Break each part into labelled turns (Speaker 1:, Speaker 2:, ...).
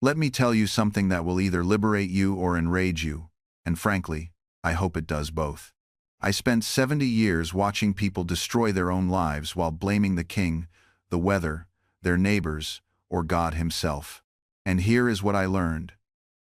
Speaker 1: Let me tell you something that will either liberate you or enrage you, and frankly, I hope it does both. I spent 70 years watching people destroy their own lives while blaming the king, the weather, their neighbors, or God himself. And here is what I learned.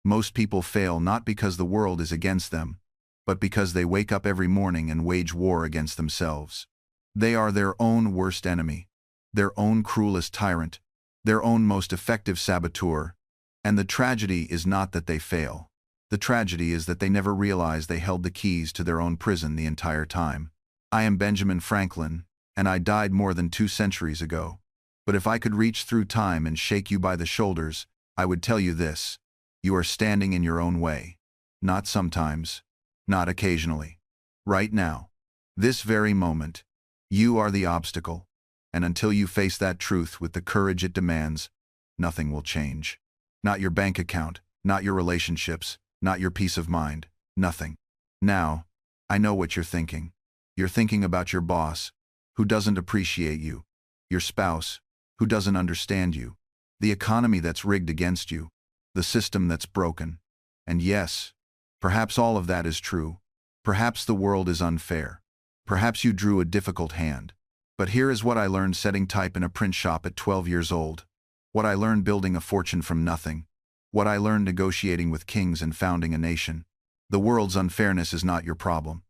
Speaker 1: Most people fail not because the world is against them, but because they wake up every morning and wage war against themselves. They are their own worst enemy, their own cruelest tyrant, their own most effective saboteur. And the tragedy is not that they fail. The tragedy is that they never realize they held the keys to their own prison the entire time. I am Benjamin Franklin, and I died more than 2 centuries ago. But if I could reach through time and shake you by the shoulders, I would tell you this: you are standing in your own way. Not sometimes, not occasionally. Right now, this very moment, you are the obstacle. And until you face that truth with the courage it demands, nothing will change. Not your bank account, not your relationships, not your peace of mind, nothing. Now, I know what you're thinking. You're thinking about your boss, who doesn't appreciate you, your spouse, who doesn't understand you, the economy that's rigged against you, the system that's broken. And yes, perhaps all of that is true. Perhaps the world is unfair. Perhaps you drew a difficult hand. But here is what I learned setting type in a print shop at 12 years old. What I learned building a fortune from nothing. What I learned negotiating with kings and founding a nation. The world's unfairness is not your problem.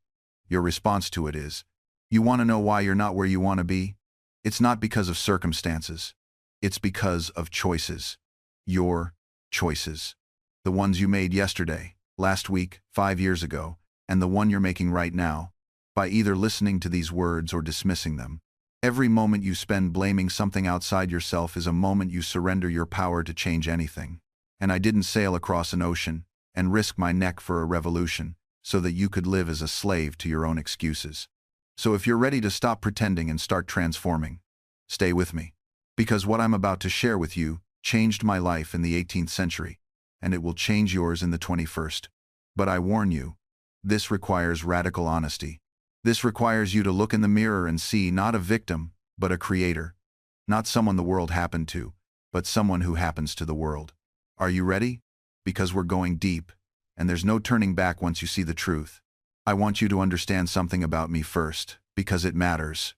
Speaker 1: Your response to it is. You want to know why you're not where you want to be? It's not because of circumstances. It's because of choices. Your choices. The ones you made yesterday, last week, 5 years ago, and the one you're making right now, by either listening to these words or dismissing them. Every moment you spend blaming something outside yourself is a moment you surrender your power to change anything. And I didn't sail across an ocean and risk my neck for a revolution so that you could live as a slave to your own excuses. So if you're ready to stop pretending and start transforming, stay with me. Because what I'm about to share with you changed my life in the 18th century, and it will change yours in the 21st. But I warn you, this requires radical honesty. This requires you to look in the mirror and see not a victim, but a creator. Not someone the world happened to, but someone who happens to the world. Are you ready? Because we're going deep, and there's no turning back once you see the truth. I want you to understand something about me first, because it matters.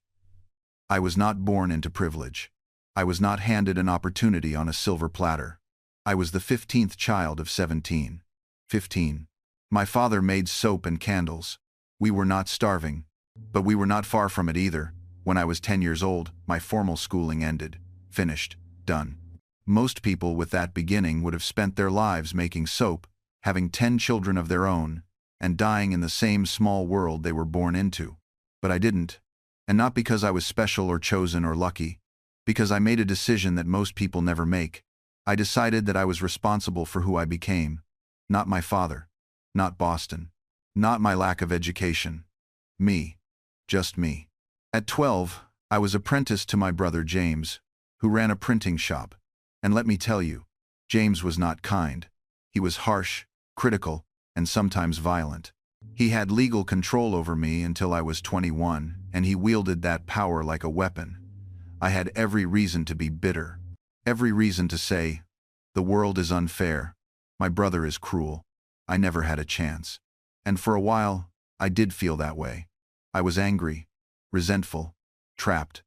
Speaker 1: I was not born into privilege. I was not handed an opportunity on a silver platter. I was the 15th child of 17. 15. My father made soap and candles. We were not starving, but we were not far from it either. When I was 10 years old, my formal schooling ended. Finished. Done. Most people with that beginning would have spent their lives making soap, having 10 children of their own, and dying in the same small world they were born into. But I didn't. And not because I was special or chosen or lucky, because I made a decision that most people never make. I decided that I was responsible for who I became. Not my father. Not Boston. Not my lack of education. Me. Just me. At 12, I was apprenticed to my brother James, who ran a printing shop. And let me tell you, James was not kind. He was harsh, critical, and sometimes violent. He had legal control over me until I was 21, and he wielded that power like a weapon. I had every reason to be bitter. Every reason to say, the world is unfair. My brother is cruel. I never had a chance. And for a while, I did feel that way. I was angry, resentful, trapped.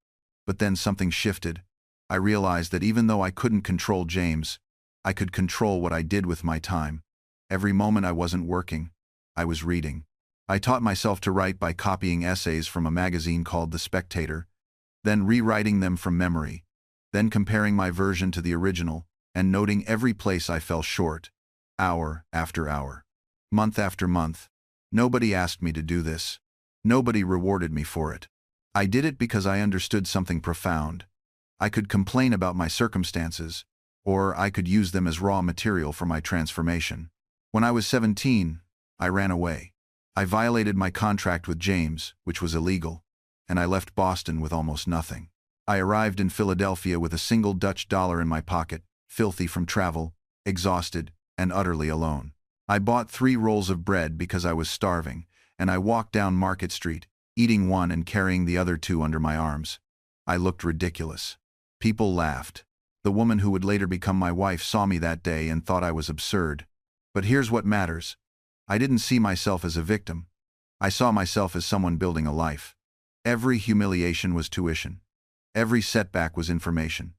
Speaker 1: But then something shifted. I realized that even though I couldn't control James, I could control what I did with my time. Every moment I wasn't working, I was reading. I taught myself to write by copying essays from a magazine called The Spectator, then rewriting them from memory, then comparing my version to the original, and noting every place I fell short, hour after hour, month after month. Nobody asked me to do this. Nobody rewarded me for it. I did it because I understood something profound. I could complain about my circumstances, or I could use them as raw material for my transformation. When I was 17, I ran away. I violated my contract with James, which was illegal, and I left Boston with almost nothing. I arrived in Philadelphia with a single Dutch dollar in my pocket, filthy from travel, exhausted, and utterly alone. I bought 3 rolls of bread because I was starving, and I walked down Market Street, eating one and carrying the other 2 under my arms. I looked ridiculous. People laughed. The woman who would later become my wife saw me that day and thought I was absurd. But here's what matters. I didn't see myself as a victim. I saw myself as someone building a life. Every humiliation was tuition. Every setback was information.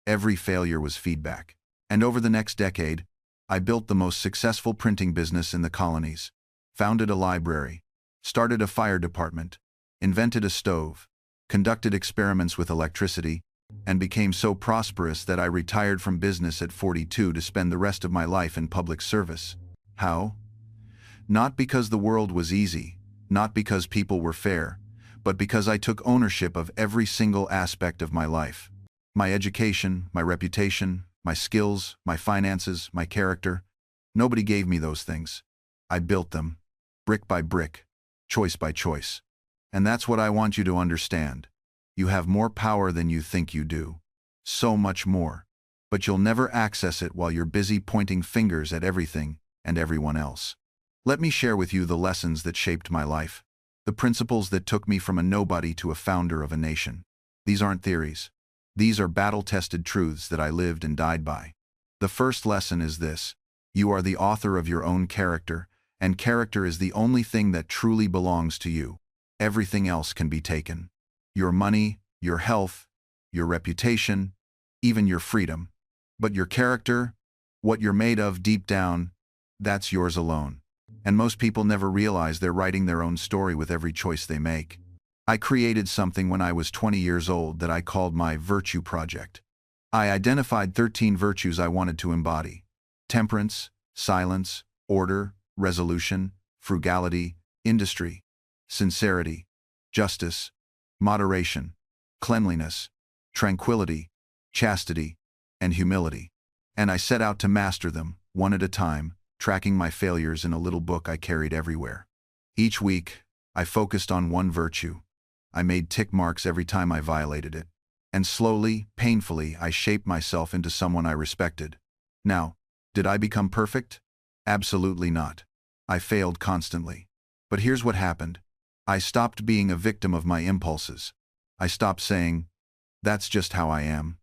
Speaker 1: Every failure was feedback. And over the next decade, I built the most successful printing business in the colonies, founded a library, started a fire department, invented a stove, conducted experiments with electricity, and became so prosperous that I retired from business at 42 to spend the rest of my life in public service. How? Not because the world was easy, not because people were fair, but because I took ownership of every single aspect of my life. My education, my reputation, my skills, my finances, my character. Nobody gave me those things. I built them, brick by brick, choice by choice. And that's what I want you to understand. You have more power than you think you do. So much more. But you'll never access it while you're busy pointing fingers at everything and everyone else. Let me share with you the lessons that shaped my life, the principles that took me from a nobody to a founder of a nation. These aren't theories. These are battle-tested truths that I lived and died by. The first lesson is this: you are the author of your own character, and character is the only thing that truly belongs to you. Everything else can be taken. Your money, your health, your reputation, even your freedom. But your character, what you're made of deep down, that's yours alone. And most people never realize they're writing their own story with every choice they make. I created something when I was 20 years old that I called my Virtue Project. I identified 13 virtues I wanted to embody: temperance, silence, order, resolution, frugality, industry, sincerity, justice, moderation, cleanliness, tranquility, chastity, and humility. And I set out to master them, one at a time, tracking my failures in a little book I carried everywhere. Each week, I focused on one virtue. I made tick marks every time I violated it. And slowly, painfully, I shaped myself into someone I respected. Now, did I become perfect? Absolutely not. I failed constantly. But here's what happened. I stopped being a victim of my impulses. I stopped saying, "That's just how I am."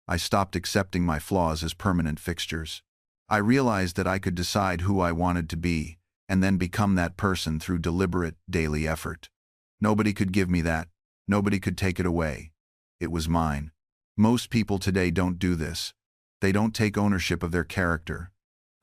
Speaker 1: I stopped accepting my flaws as permanent fixtures. I realized that I could decide who I wanted to be, and then become that person through deliberate, daily effort. Nobody could give me that. Nobody could take it away. It was mine. Most people today don't do this. They don't take ownership of their character.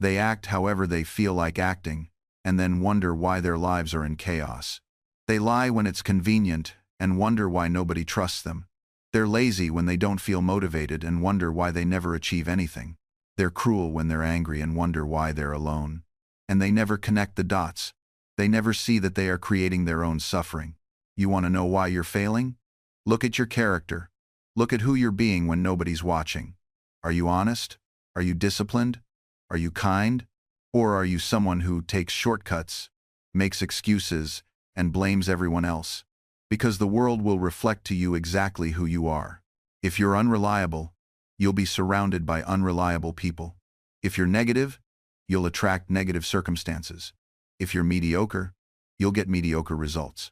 Speaker 1: They act however they feel like acting, and then wonder why their lives are in chaos. They lie when it's convenient and wonder why nobody trusts them. They're lazy when they don't feel motivated and wonder why they never achieve anything. They're cruel when they're angry and wonder why they're alone. And they never connect the dots. They never see that they are creating their own suffering. You want to know why you're failing? Look at your character. Look at who you're being when nobody's watching. Are you honest? Are you disciplined? Are you kind? Or are you someone who takes shortcuts, makes excuses, and blames everyone else? Because the world will reflect to you exactly who you are. If you're unreliable, you'll be surrounded by unreliable people. If you're negative, you'll attract negative circumstances. If you're mediocre, you'll get mediocre results.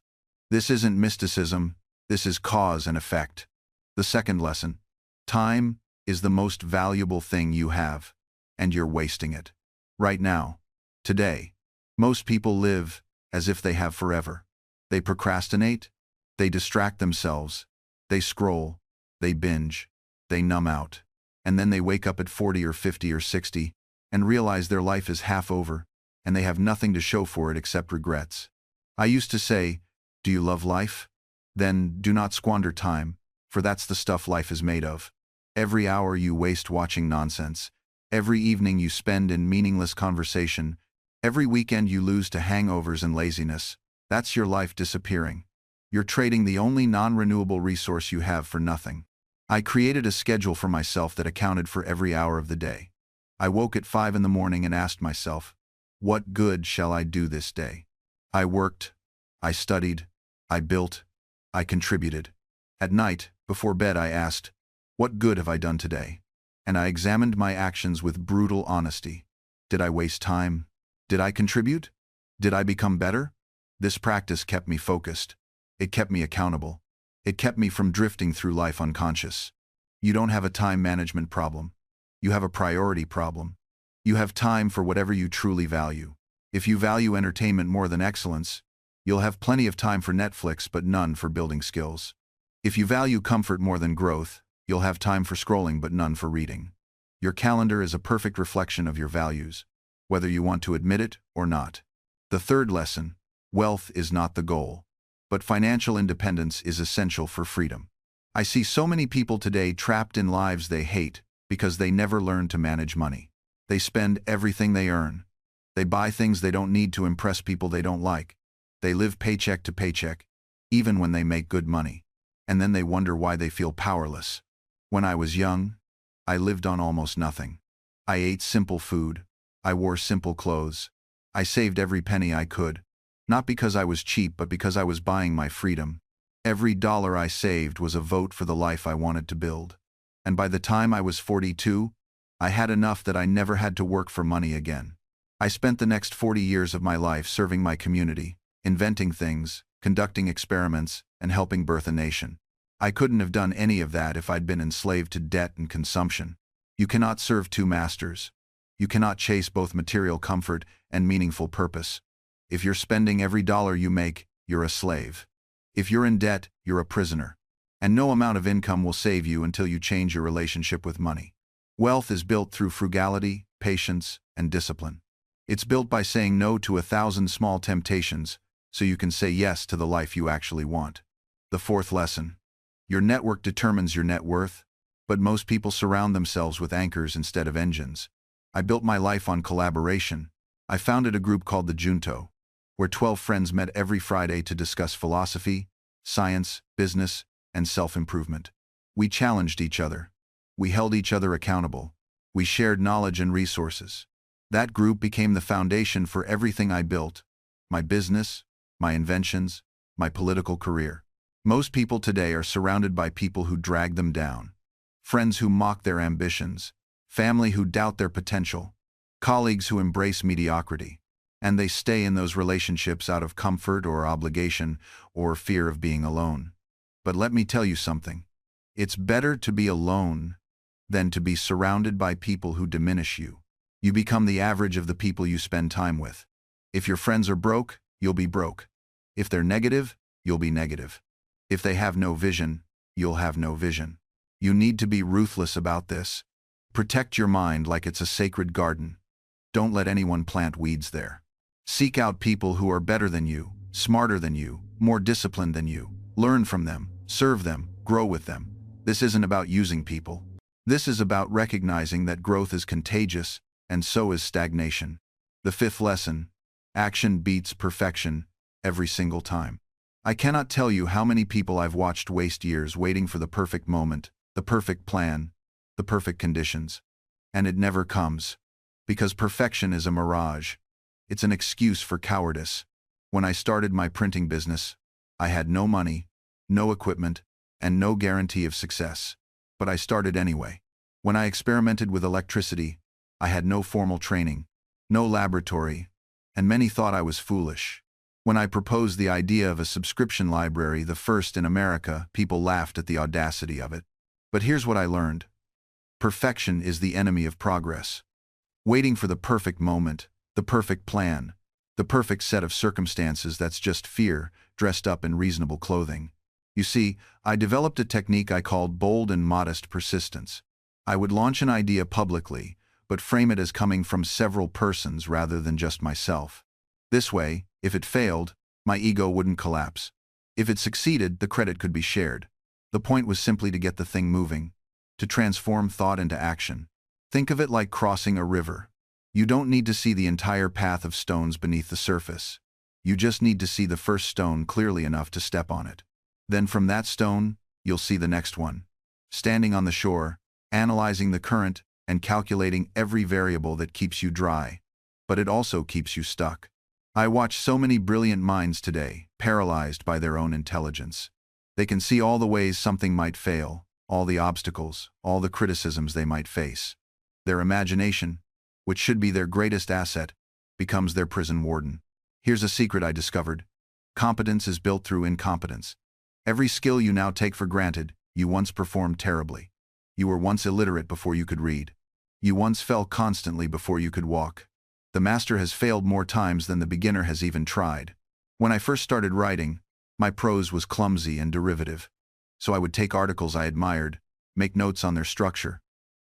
Speaker 1: This isn't mysticism, this is cause and effect. The second lesson: time is the most valuable thing you have, and you're wasting it. Right now, today, most people live as if they have forever. They procrastinate, they distract themselves, they scroll, they binge, they numb out, and then they wake up at 40 or 50 or 60 and realize their life is half over, and they have nothing to show for it except regrets. I used to say, "Do you love life? Then do not squander time, for that's the stuff life is made of." Every hour you waste watching nonsense, every evening you spend in meaningless conversation, every weekend you lose to hangovers and laziness, that's your life disappearing. You're trading the only non-renewable resource you have for nothing. I created a schedule for myself that accounted for every hour of the day. I woke at 5 in the morning and asked myself, what good shall I do this day? I worked, I studied, I built, I contributed. At night, before bed, I asked, what good have I done today? And I examined my actions with brutal honesty. Did I waste time? Did I contribute? Did I become better? This practice kept me focused. It kept me accountable. It kept me from drifting through life unconscious. You don't have a time management problem. You have a priority problem. You have time for whatever you truly value. If you value entertainment more than excellence, you'll have plenty of time for Netflix but none for building skills. If you value comfort more than growth, you'll have time for scrolling but none for reading. Your calendar is a perfect reflection of your values, whether you want to admit it or not. The third lesson: wealth is not the goal, but financial independence is essential for freedom. I see so many people today trapped in lives they hate because they never learn to manage money. They spend everything they earn. They buy things they don't need to impress people they don't like. They live paycheck to paycheck, even when they make good money. And then they wonder why they feel powerless. When I was young, I lived on almost nothing. I ate simple food. I wore simple clothes. I saved every penny I could, not because I was cheap, but because I was buying my freedom. Every dollar I saved was a vote for the life I wanted to build. And by the time I was 42, I had enough that I never had to work for money again. I spent the next 40 years of my life serving my community, inventing things, conducting experiments, and helping birth a nation. I couldn't have done any of that if I'd been enslaved to debt and consumption. You cannot serve two masters. You cannot chase both material comfort and meaningful purpose. If you're spending every dollar you make, you're a slave. If you're in debt, you're a prisoner. And no amount of income will save you until you change your relationship with money. Wealth is built through frugality, patience, and discipline. It's built by saying no to 1,000 small temptations so you can say yes to the life you actually want. The fourth lesson: your network determines your net worth, but most people surround themselves with anchors instead of engines. I built my life on collaboration. I founded a group called the Junto, where 12 friends met every Friday to discuss philosophy, science, business, and self-improvement. We challenged each other. We held each other accountable. We shared knowledge and resources. That group became the foundation for everything I built: my business, my inventions, my political career. Most people today are surrounded by people who drag them down. Friends who mock their ambitions, family who doubt their potential, colleagues who embrace mediocrity. And they stay in those relationships out of comfort or obligation or fear of being alone. But let me tell you something. It's better to be alone than to be surrounded by people who diminish you. You become the average of the people you spend time with. If your friends are broke, you'll be broke. If they're negative, you'll be negative. If they have no vision, you'll have no vision. You need to be ruthless about this. Protect your mind like it's a sacred garden. Don't let anyone plant weeds there. Seek out people who are better than you, smarter than you, more disciplined than you. Learn from them, serve them, grow with them. This isn't about using people. This is about recognizing that growth is contagious, and so is stagnation. The fifth lesson: action beats perfection every single time. I cannot tell you how many people I've watched waste years waiting for the perfect moment, the perfect plan, the perfect conditions. And it never comes. Because perfection is a mirage. It's an excuse for cowardice. When I started my printing business, I had no money, no equipment, and no guarantee of success. But I started anyway. When I experimented with electricity, I had no formal training, no laboratory, and many thought I was foolish. When I proposed the idea of a subscription library, the first in America, people laughed at the audacity of it. But here's what I learned. Perfection is the enemy of progress. Waiting for the perfect moment, the perfect plan, the perfect set of circumstances, that's just fear dressed up in reasonable clothing. You see, I developed a technique I called bold and modest persistence. I would launch an idea publicly, but frame it as coming from several persons rather than just myself. This way, if it failed, my ego wouldn't collapse. If it succeeded, the credit could be shared. The point was simply to get the thing moving, to transform thought into action. Think of it like crossing a river. You don't need to see the entire path of stones beneath the surface. You just need to see the first stone clearly enough to step on it. Then from that stone, you'll see the next one. Standing on the shore, analyzing the current, and calculating every variable that keeps you dry. But it also keeps you stuck. I watch so many brilliant minds today, paralyzed by their own intelligence. They can see all the ways something might fail, all the obstacles, all the criticisms they might face. Their imagination, which should be their greatest asset, becomes their prison warden. Here's a secret I discovered. Competence is built through incompetence. Every skill you now take for granted, you once performed terribly. You were once illiterate before you could read. You once fell constantly before you could walk. The master has failed more times than the beginner has even tried. When I first started writing, my prose was clumsy and derivative. So I would take articles I admired, make notes on their structure,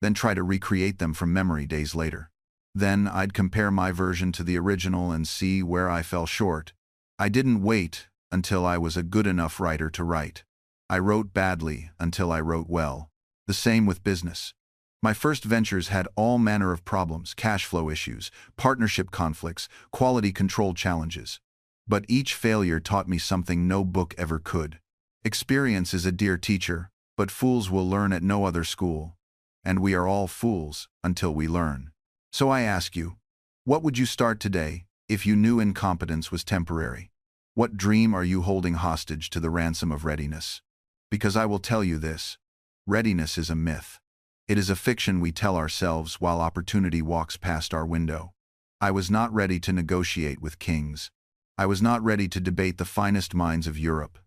Speaker 1: then try to recreate them from memory days later. Then I'd compare my version to the original and see where I fell short. I didn't wait until I was a good enough writer to write. I wrote badly until I wrote well. The same with business. My first ventures had all manner of problems, cash flow issues, partnership conflicts, quality control challenges. But each failure taught me something no book ever could. Experience is a dear teacher, but fools will learn at no other school. And we are all fools until we learn. So I ask you, what would you start today if you knew incompetence was temporary? What dream are you holding hostage to the ransom of readiness? Because I will tell you this, readiness is a myth. It is a fiction we tell ourselves while opportunity walks past our window. I was not ready to negotiate with kings. I was not ready to debate the finest minds of Europe.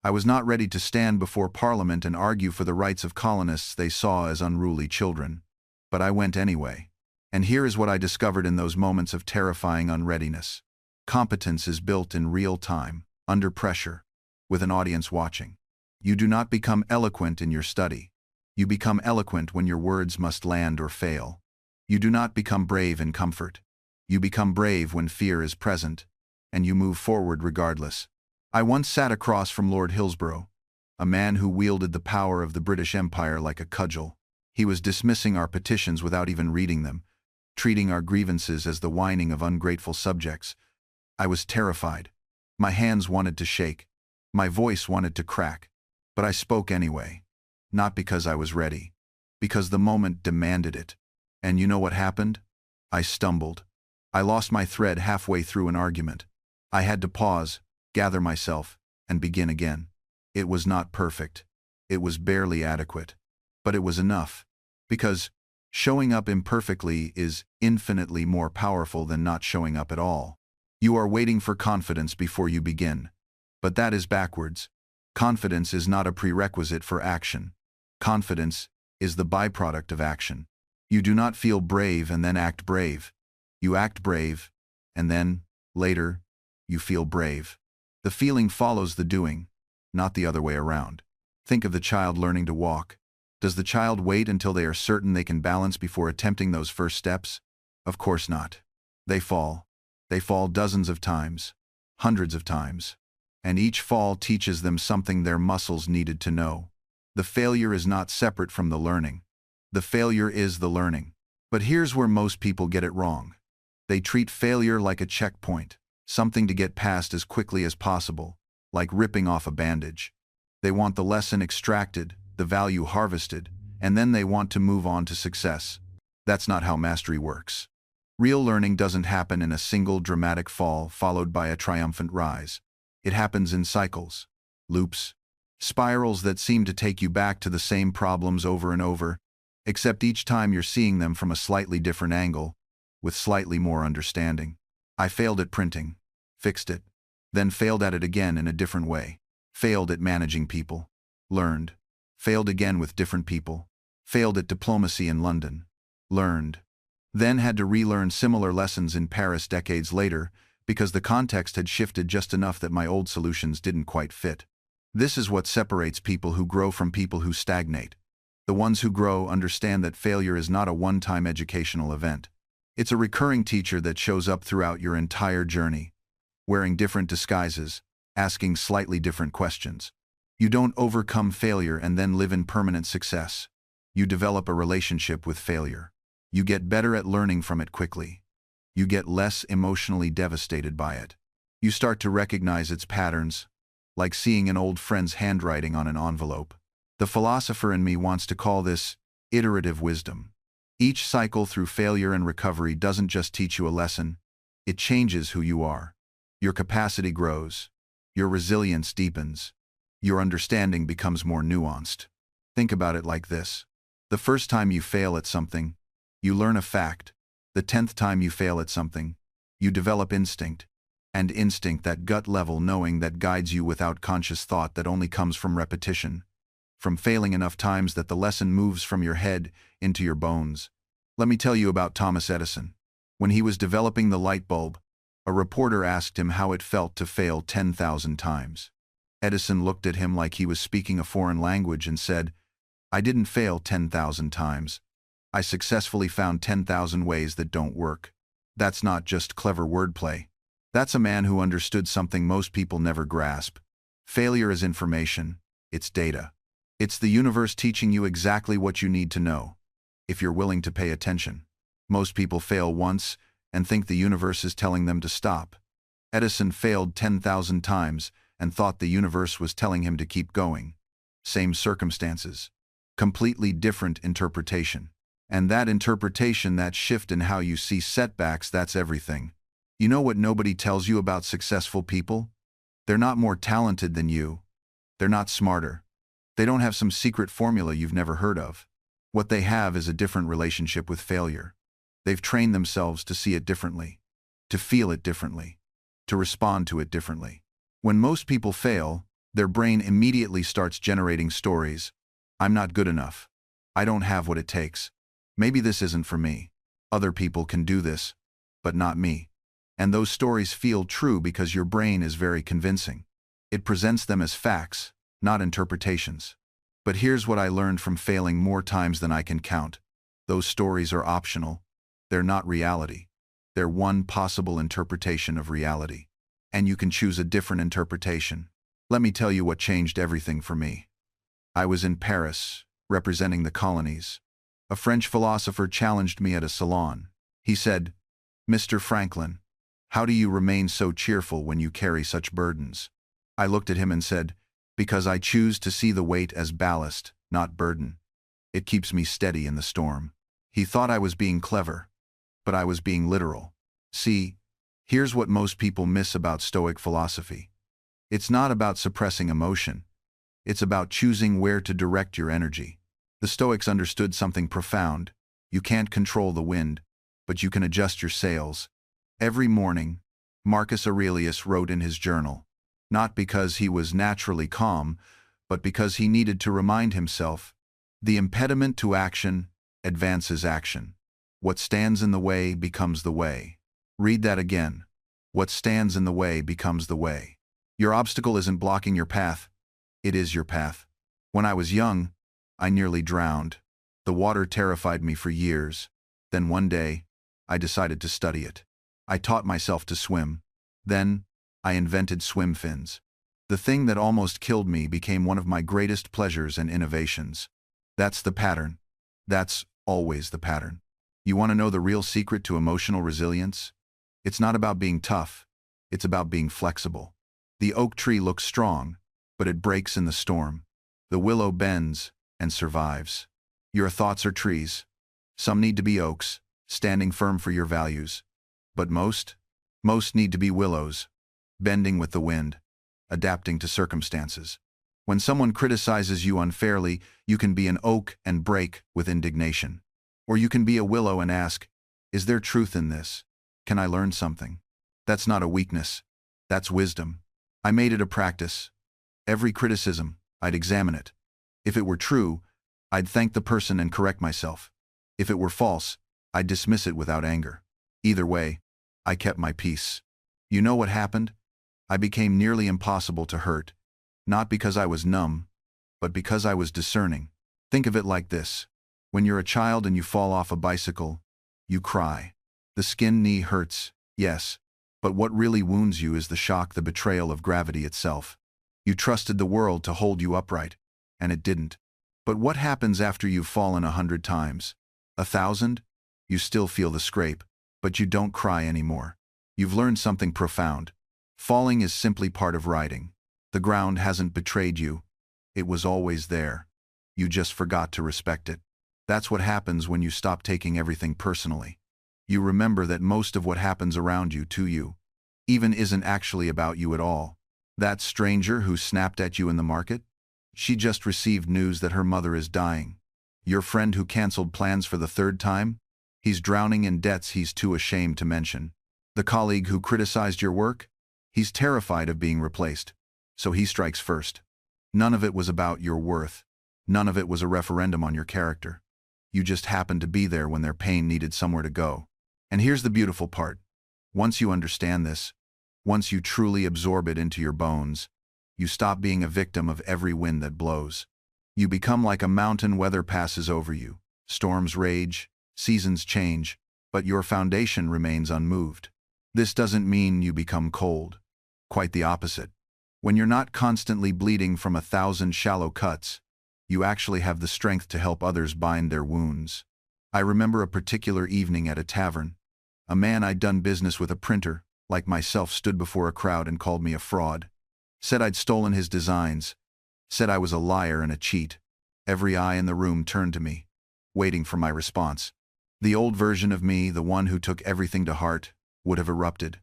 Speaker 1: I was not ready to stand before Parliament and argue for the rights of colonists they saw as unruly children. But I went anyway. And here is what I discovered in those moments of terrifying unreadiness. Competence is built in real time, under pressure, with an audience watching. You do not become eloquent in your study. You become eloquent when your words must land or fail. You do not become brave in comfort. You become brave when fear is present, and you move forward regardless. I once sat across from Lord Hillsborough, a man who wielded the power of the British Empire like a cudgel. He was dismissing our petitions without even reading them, treating our grievances as the whining of ungrateful subjects. I was terrified. My hands wanted to shake. My voice wanted to crack. But I spoke anyway. Not because I was ready. Because the moment demanded it. And you know what happened? I stumbled. I lost my thread halfway through an argument. I had to pause, gather myself, and begin again. It was not perfect. It was barely adequate. But it was enough. Because showing up imperfectly is infinitely more powerful than not showing up at all. You are waiting for confidence before you begin. But that is backwards. Confidence is not a prerequisite for action. Confidence is the byproduct of action. You do not feel brave and then act brave. You act brave, and then, later, you feel brave. The feeling follows the doing, not the other way around. Think of the child learning to walk. Does the child wait until they are certain they can balance before attempting those first steps? Of course not. They fall. They fall dozens of times, hundreds of times. And each fall teaches them something their muscles needed to know. The failure is not separate from the learning. The failure is the learning. But here's where most people get it wrong. They treat failure like a checkpoint, something to get past as quickly as possible, like ripping off a bandage. They want the lesson extracted, the value harvested, and then they want to move on to success. That's not how mastery works. Real learning doesn't happen in a single dramatic fall followed by a triumphant rise. It happens in cycles, loops, spirals that seem to take you back to the same problems over and over, except each time you're seeing them from a slightly different angle, with slightly more understanding. I failed at printing, fixed it, then failed at it again in a different way, failed at managing people, learned, failed again with different people, failed at diplomacy in London, learned, then had to relearn similar lessons in Paris decades later because the context had shifted just enough that my old solutions didn't quite fit. This is what separates people who grow from people who stagnate. The ones who grow understand that failure is not a one-time educational event. It's a recurring teacher that shows up throughout your entire journey, wearing different disguises, asking slightly different questions. You don't overcome failure and then live in permanent success. You develop a relationship with failure. You get better at learning from it quickly. You get less emotionally devastated by it. You start to recognize its patterns, like seeing an old friend's handwriting on an envelope. The philosopher in me wants to call this iterative wisdom. Each cycle through failure and recovery doesn't just teach you a lesson, it changes who you are. Your capacity grows. Your resilience deepens. Your understanding becomes more nuanced. Think about it like this. The first time you fail at something, you learn a fact. The 10th time you fail at something, you develop instinct. And instinct, that gut level knowing that guides you without conscious thought that only comes from repetition. from failing enough times that the lesson moves from your head into your bones. Let me tell you about Thomas Edison. When he was developing the light bulb, a reporter asked him how it felt to fail 10,000 times. Edison looked at him like he was speaking a foreign language and said, "I didn't fail 10,000 times. I successfully found 10,000 ways that don't work." That's not just clever wordplay. That's a man who understood something most people never grasp. Failure is information. It's data. It's the universe teaching you exactly what you need to know, if you're willing to pay attention. Most people fail once and think the universe is telling them to stop. Edison failed 10,000 times and thought the universe was telling him to keep going. Same circumstances. Completely different interpretation. And that interpretation, that shift in how you see setbacks, that's everything. You know what nobody tells you about successful people? They're not more talented than you. They're not smarter. They don't have some secret formula you've never heard of. What they have is a different relationship with failure. They've trained themselves to see it differently, to feel it differently, to respond to it differently. When most people fail, their brain immediately starts generating stories. I'm not good enough. I don't have what it takes. Maybe this isn't for me. Other people can do this, but not me. And those stories feel true because your brain is very convincing. It presents them as facts, not interpretations. But here's what I learned from failing more times than I can count. Those stories are optional. They're not reality. They're one possible interpretation of reality. And you can choose a different interpretation. Let me tell you what changed everything for me. I was in Paris, representing the colonies. A French philosopher challenged me at a salon. He said, "Mr. Franklin, how do you remain so cheerful when you carry such burdens?" I looked at him and said, "Because I choose to see the weight as ballast, not burden. It keeps me steady in the storm." He thought I was being clever, but I was being literal. See, here's what most people miss about Stoic philosophy. It's not about suppressing emotion. It's about choosing where to direct your energy. The Stoics understood something profound. You can't control the wind, but you can adjust your sails. Every morning, Marcus Aurelius wrote in his journal, not because he was naturally calm, but because he needed to remind himself, the impediment to action advances action. What stands in the way becomes the way. Read that again. What stands in the way becomes the way. Your obstacle isn't blocking your path. It is your path. When I was young, I nearly drowned. The water terrified me for years. Then one day, I decided to study it. I taught myself to swim. Then, I invented swim fins. The thing that almost killed me became one of my greatest pleasures and innovations. That's the pattern. That's always the pattern. You want to know the real secret to emotional resilience? It's not about being tough. It's about being flexible. The oak tree looks strong, but it breaks in the storm. The willow bends and survives. Your thoughts are trees. Some need to be oaks, standing firm for your values. But most need to be willows, bending with the wind, adapting to circumstances. When someone criticizes you unfairly, you can be an oak and break with indignation. Or you can be a willow and ask, is there truth in this? Can I learn something? That's not a weakness. That's wisdom. I made it a practice. Every criticism, I'd examine it. If it were true, I'd thank the person and correct myself. If it were false, I'd dismiss it without anger. Either way, I kept my peace. You know what happened? I became nearly impossible to hurt, not because I was numb, but because I was discerning. Think of it like this. When you're a child and you fall off a bicycle, you cry. The skin knee hurts, yes, but what really wounds you is the shock, the betrayal of gravity itself. You trusted the world to hold you upright, and it didn't. But what happens after you've fallen 100 times? 1,000? You still feel the scrape, but you don't cry anymore. You've learned something profound. Falling is simply part of riding. The ground hasn't betrayed you. It was always there. You just forgot to respect it. That's what happens when you stop taking everything personally. You remember that most of what happens around you to you even isn't actually about you at all. That stranger who snapped at you in the market? She just received news that her mother is dying. Your friend who canceled plans for the 3rd time? He's drowning in debts he's too ashamed to mention. The colleague who criticized your work? He's terrified of being replaced, so he strikes first. None of it was about your worth. None of it was a referendum on your character. You just happened to be there when their pain needed somewhere to go. And here's the beautiful part. Once you understand this, once you truly absorb it into your bones, you stop being a victim of every wind that blows. You become like a mountain weather passes over you. Storms rage, seasons change, but your foundation remains unmoved. This doesn't mean you become cold. Quite the opposite. When you're not constantly bleeding from 1,000 shallow cuts, you actually have the strength to help others bind their wounds. I remember a particular evening at a tavern. A man I'd done business with, a printer, like myself, stood before a crowd and called me a fraud. Said I'd stolen his designs. Said I was a liar and a cheat. Every eye in the room turned to me, waiting for my response. The old version of me, the one who took everything to heart, would have erupted,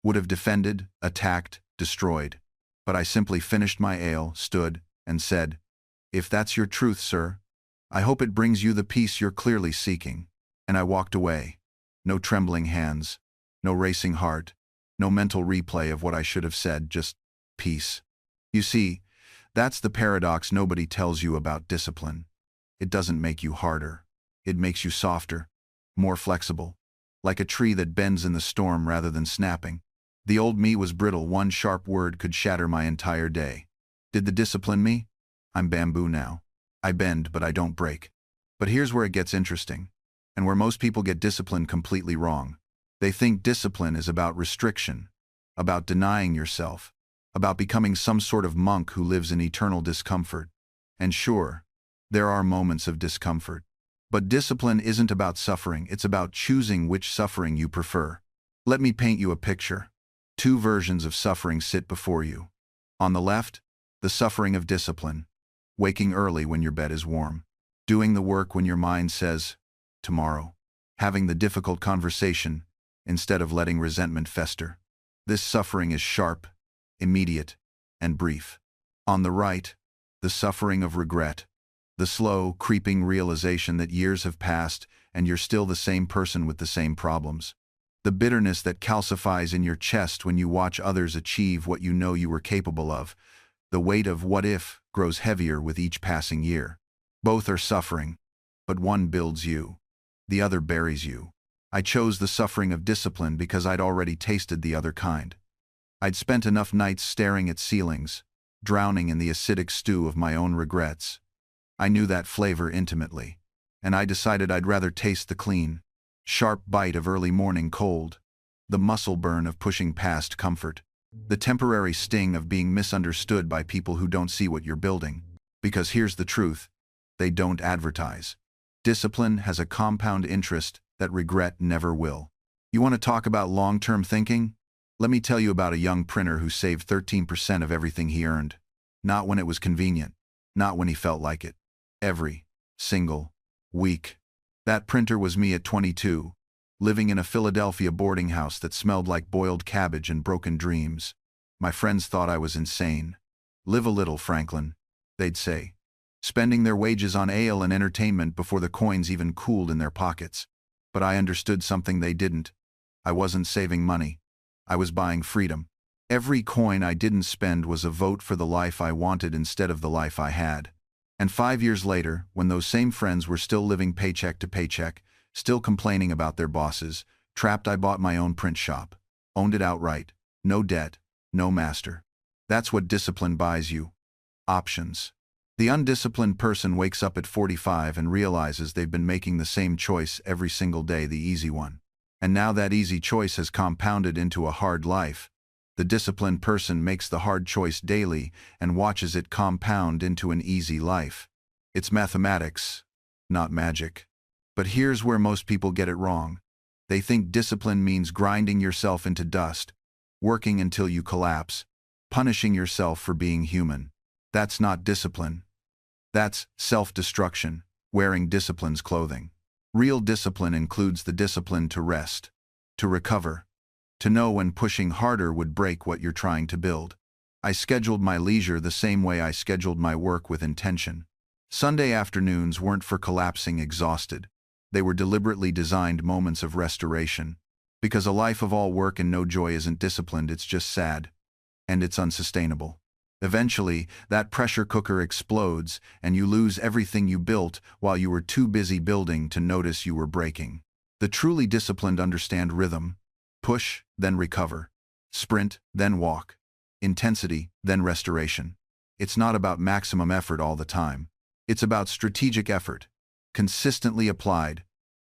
Speaker 1: would have defended, attacked, destroyed. But I simply finished my ale, stood, and said, "If that's your truth, sir, I hope it brings you the peace you're clearly seeking." And I walked away. No trembling hands, no racing heart, no mental replay of what I should have said, just peace. You see, that's the paradox nobody tells you about discipline. It doesn't make you harder. It makes you softer, more flexible, like a tree that bends in the storm rather than snapping. The old me was brittle. One sharp word could shatter my entire day. Did the discipline me? I'm bamboo now. I bend, but I don't break. But here's where it gets interesting, and where most people get discipline completely wrong. They think discipline is about restriction, about denying yourself, about becoming some sort of monk who lives in eternal discomfort. And sure, there are moments of discomfort. But discipline isn't about suffering, it's about choosing which suffering you prefer. Let me paint you a picture. Two versions of suffering sit before you. On the left, the suffering of discipline. Waking early when your bed is warm. Doing the work when your mind says, tomorrow. Having the difficult conversation instead of letting resentment fester. This suffering is sharp, immediate, and brief. On the right, the suffering of regret. The slow, creeping realization that years have passed and you're still the same person with the same problems. The bitterness that calcifies in your chest when you watch others achieve what you know you were capable of. The weight of what if grows heavier with each passing year. Both are suffering, but one builds you. The other buries you. I chose the suffering of discipline because I'd already tasted the other kind. I'd spent enough nights staring at ceilings, drowning in the acidic stew of my own regrets. I knew that flavor intimately, and I decided I'd rather taste the clean, sharp bite of early morning cold, the muscle burn of pushing past comfort, the temporary sting of being misunderstood by people who don't see what you're building. Because here's the truth, they don't advertise. Discipline has a compound interest that regret never will. You want to talk about long-term thinking? Let me tell you about a young printer who saved 13% of everything he earned. Not when it was convenient, not when he felt like it. Every single week. That printer was me at 22, living in a Philadelphia boarding house that smelled like boiled cabbage and broken dreams. My friends thought I was insane. Live a little, Franklin, they'd say, spending their wages on ale and entertainment before the coins even cooled in their pockets. But I understood something they didn't. I wasn't saving money. I was buying freedom. Every coin I didn't spend was a vote for the life I wanted instead of the life I had. And 5 years later, when those same friends were still living paycheck to paycheck, still complaining about their bosses, trapped, I bought my own print shop. Owned it outright. No debt, no master. That's what discipline buys you. Options. The undisciplined person wakes up at 45 and realizes they've been making the same choice every single day, the easy one. And now that easy choice has compounded into a hard life. The disciplined person makes the hard choice daily and watches it compound into an easy life. It's mathematics, not magic. But here's where most people get it wrong. They think discipline means grinding yourself into dust, working until you collapse, punishing yourself for being human. That's not discipline. That's self-destruction, wearing discipline's clothing. Real discipline includes the discipline to rest, to recover, to know when pushing harder would break what you're trying to build. I scheduled my leisure the same way I scheduled my work, with intention. Sunday afternoons weren't for collapsing exhausted. They were deliberately designed moments of restoration. Because a life of all work and no joy isn't disciplined, it's just sad. And it's unsustainable. Eventually, that pressure cooker explodes and you lose everything you built while you were too busy building to notice you were breaking. The truly disciplined understand rhythm. Push, then recover. Sprint, then walk. Intensity, then restoration. It's not about maximum effort all the time. It's about strategic effort, consistently applied,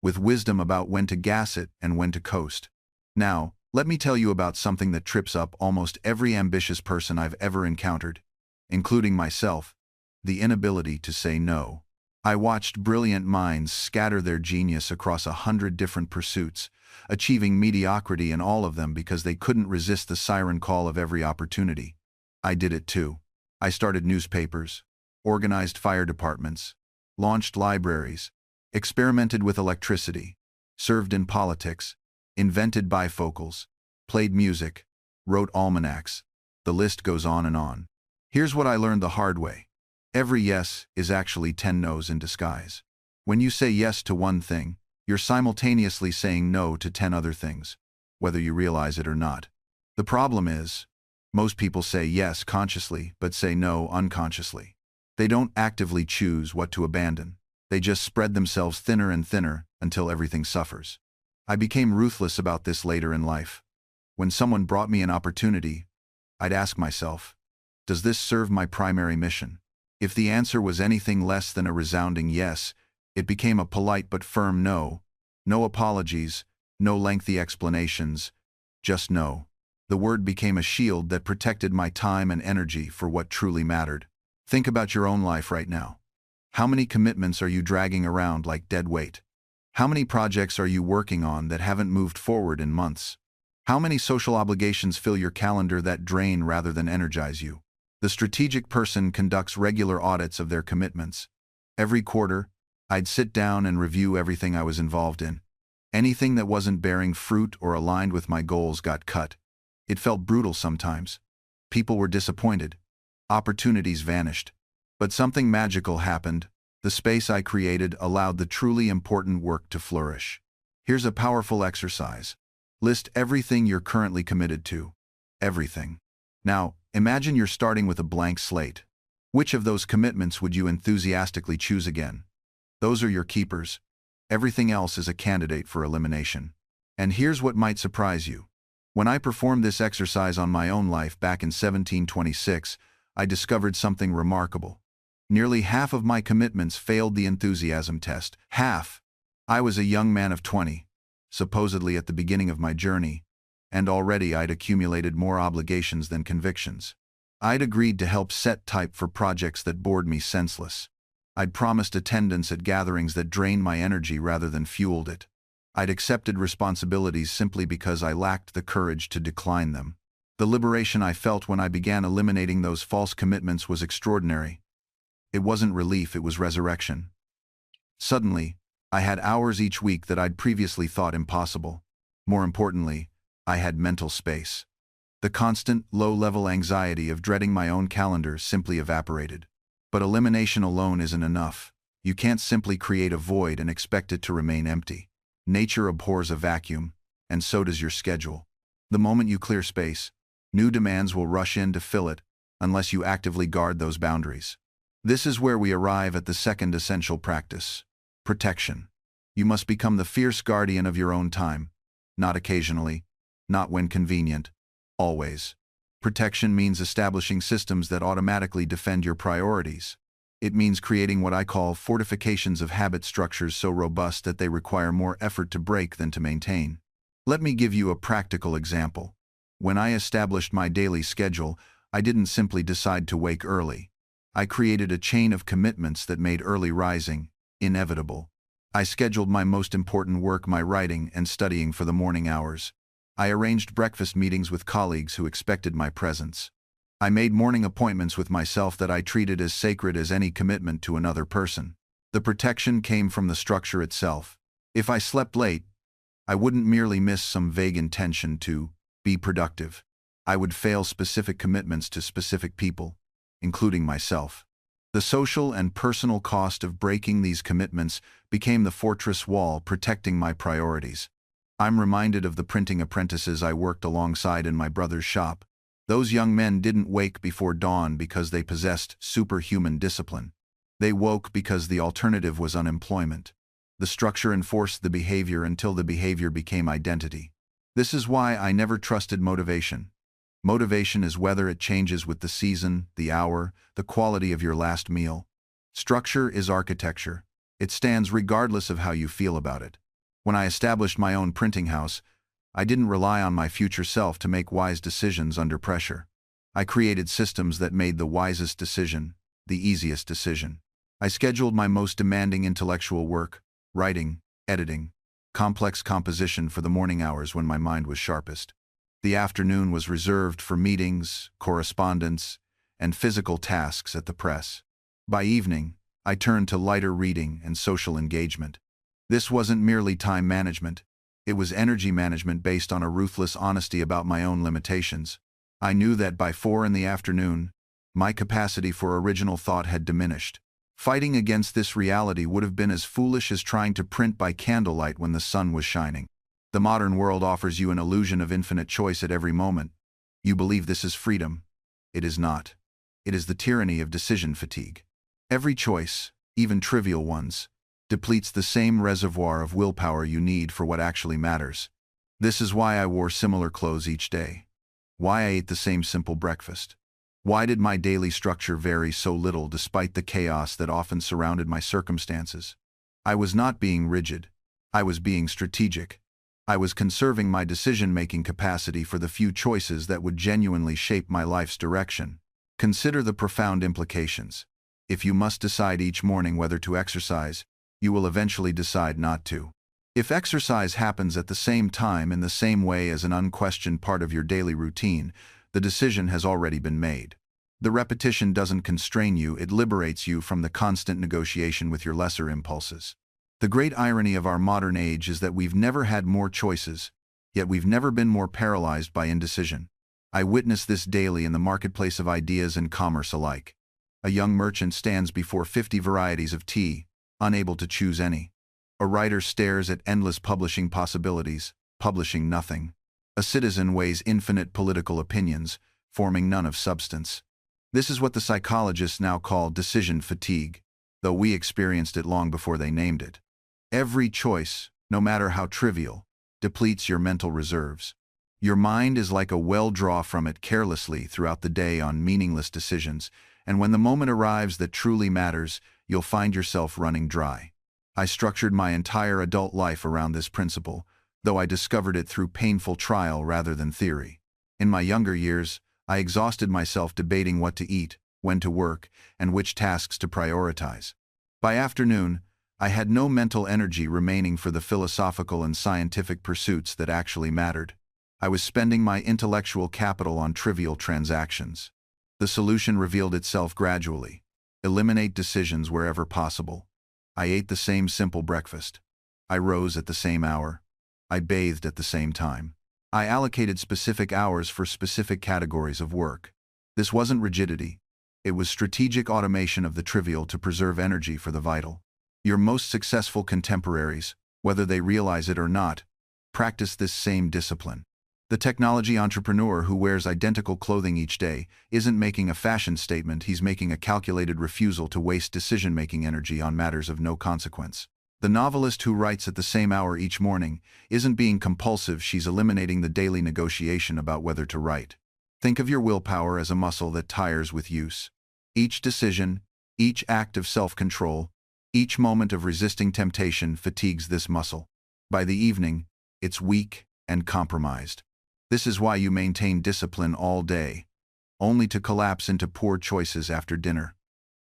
Speaker 1: with wisdom about when to gas it and when to coast. Now, let me tell you about something that trips up almost every ambitious person I've ever encountered, including myself: the inability to say no. I watched brilliant minds scatter their genius across 100 different pursuits, achieving mediocrity in all of them because they couldn't resist the siren call of every opportunity. I did it too. I started newspapers, organized fire departments, launched libraries, experimented with electricity, served in politics, invented bifocals, played music, wrote almanacs. The list goes on and on. Here's what I learned the hard way. Every yes is actually 10 no's in disguise. When you say yes to one thing, you're simultaneously saying no to 10 other things, whether you realize it or not. The problem is, most people say yes consciously but say no unconsciously. They don't actively choose what to abandon. They just spread themselves thinner and thinner until everything suffers. I became ruthless about this later in life. When someone brought me an opportunity, I'd ask myself, does this serve my primary mission? If the answer was anything less than a resounding yes, it became a polite but firm no. No apologies, no lengthy explanations, just no. The word became a shield that protected my time and energy for what truly mattered. Think about your own life right now. How many commitments are you dragging around like dead weight? How many projects are you working on that haven't moved forward in months? How many social obligations fill your calendar that drain rather than energize you? The strategic person conducts regular audits of their commitments. Every quarter, I'd sit down and review everything I was involved in. Anything that wasn't bearing fruit or aligned with my goals got cut. It felt brutal sometimes. People were disappointed. Opportunities vanished. But something magical happened. The space I created allowed the truly important work to flourish. Here's a powerful exercise. List everything you're currently committed to. Everything. Now, imagine you're starting with a blank slate. Which of those commitments would you enthusiastically choose again? Those are your keepers. Everything else is a candidate for elimination. And here's what might surprise you. When I performed this exercise on my own life back in 1726, I discovered something remarkable. Nearly half of my commitments failed the enthusiasm test. Half! I was a young man of 20, supposedly at the beginning of my journey, and already I'd accumulated more obligations than convictions. I'd agreed to help set type for projects that bored me senseless. I'd promised attendance at gatherings that drained my energy rather than fueled it. I'd accepted responsibilities simply because I lacked the courage to decline them. The liberation I felt when I began eliminating those false commitments was extraordinary. It wasn't relief, it was resurrection. Suddenly, I had hours each week that I'd previously thought impossible. More importantly, I had mental space. The constant, low-level anxiety of dreading my own calendar simply evaporated. But elimination alone isn't enough. You can't simply create a void and expect it to remain empty. Nature abhors a vacuum, and so does your schedule. The moment you clear space, new demands will rush in to fill it, unless you actively guard those boundaries. This is where we arrive at the second essential practice: protection. You must become the fierce guardian of your own time, not occasionally, not when convenient, always. Protection means establishing systems that automatically defend your priorities. It means creating what I call fortifications of habit structures so robust that they require more effort to break than to maintain. Let me give you a practical example. When I established my daily schedule, I didn't simply decide to wake early. I created a chain of commitments that made early rising inevitable. I scheduled my most important work, my writing and studying, for the morning hours. I arranged breakfast meetings with colleagues who expected my presence. I made morning appointments with myself that I treated as sacred as any commitment to another person. The protection came from the structure itself. If I slept late, I wouldn't merely miss some vague intention to be productive. I would fail specific commitments to specific people, including myself. The social and personal cost of breaking these commitments became the fortress wall protecting my priorities. I'm reminded of the printing apprentices I worked alongside in my brother's shop. Those young men didn't wake before dawn because they possessed superhuman discipline. They woke because the alternative was unemployment. The structure enforced the behavior until the behavior became identity. This is why I never trusted motivation. Motivation is whether it changes with the season, the hour, the quality of your last meal. Structure is architecture. It stands regardless of how you feel about it. When I established my own printing house, I didn't rely on my future self to make wise decisions under pressure. I created systems that made the wisest decision the easiest decision. I scheduled my most demanding intellectual work, writing, editing, complex composition for the morning hours when my mind was sharpest. The afternoon was reserved for meetings, correspondence, and physical tasks at the press. By evening, I turned to lighter reading and social engagement. This wasn't merely time management. It was energy management based on a ruthless honesty about my own limitations. I knew that by 4 in the afternoon, my capacity for original thought had diminished. Fighting against this reality would have been as foolish as trying to print by candlelight when the sun was shining. The modern world offers you an illusion of infinite choice at every moment. You believe this is freedom. It is not. It is the tyranny of decision fatigue. Every choice, even trivial ones, depletes the same reservoir of willpower you need for what actually matters. This is why I wore similar clothes each day. Why I ate the same simple breakfast. Why did my daily structure vary so little despite the chaos that often surrounded my circumstances? I was not being rigid. I was being strategic. I was conserving my decision-making capacity for the few choices that would genuinely shape my life's direction. Consider the profound implications. If you must decide each morning whether to exercise, you will eventually decide not to. If exercise happens at the same time in the same way as an unquestioned part of your daily routine, the decision has already been made. The repetition doesn't constrain you, it liberates you from the constant negotiation with your lesser impulses. The great irony of our modern age is that we've never had more choices, yet we've never been more paralyzed by indecision. I witness this daily in the marketplace of ideas and commerce alike. A young merchant stands before 50 varieties of tea, unable to choose any. A writer stares at endless publishing possibilities, publishing nothing. A citizen weighs infinite political opinions, forming none of substance. This is what the psychologists now call decision fatigue, though we experienced it long before they named it. Every choice, no matter how trivial, depletes your mental reserves. Your mind is like a well draw from it carelessly throughout the day on meaningless decisions, and when the moment arrives that truly matters, you'll find yourself running dry. I structured my entire adult life around this principle, though I discovered it through painful trial rather than theory. In my younger years, I exhausted myself debating what to eat, when to work, and which tasks to prioritize. By afternoon, I had no mental energy remaining for the philosophical and scientific pursuits that actually mattered. I was spending my intellectual capital on trivial transactions. The solution revealed itself gradually. Eliminate decisions wherever possible. I ate the same simple breakfast. I rose at the same hour. I bathed at the same time. I allocated specific hours for specific categories of work. This wasn't rigidity. It was strategic automation of the trivial to preserve energy for the vital. Your most successful contemporaries, whether they realize it or not, practice this same discipline. The technology entrepreneur who wears identical clothing each day isn't making a fashion statement, he's making a calculated refusal to waste decision-making energy on matters of no consequence. The novelist who writes at the same hour each morning isn't being compulsive, she's eliminating the daily negotiation about whether to write. Think of your willpower as a muscle that tires with use. Each decision, each act of self-control, each moment of resisting temptation fatigues this muscle. By the evening, it's weak and compromised. This is why you maintain discipline all day, only to collapse into poor choices after dinner.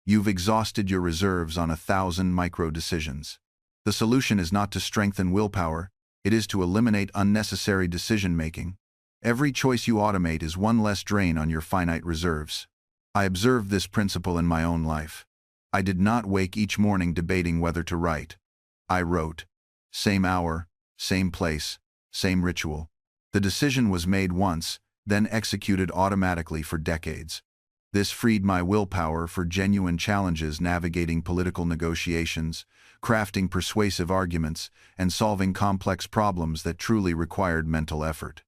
Speaker 1: You've exhausted your reserves on 1,000 micro-decisions. The solution is not to strengthen willpower, it is to eliminate unnecessary decision-making. Every choice you automate is one less drain on your finite reserves. I observed this principle in my own life. I did not wake each morning debating whether to write. I wrote. Same hour, same place, same ritual. The decision was made once, then executed automatically for decades. This freed my willpower for genuine challenges, navigating political negotiations, crafting persuasive arguments, and solving complex problems that truly required mental effort.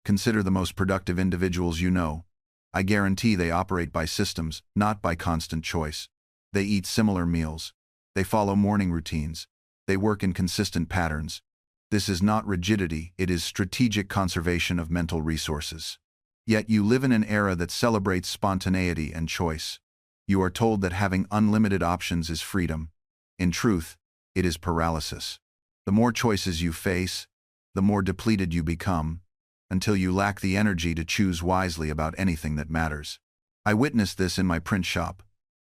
Speaker 1: Consider the most productive individuals you know. I guarantee they operate by systems, not by constant choice. They eat similar meals. They follow morning routines. They work in consistent patterns. This is not rigidity, it is strategic conservation of mental resources. Yet you live in an era that celebrates spontaneity and choice. You are told that having unlimited options is freedom. In truth, it is paralysis. The more choices you face, the more depleted you become, until you lack the energy to choose wisely about anything that matters. I witnessed this in my print shop.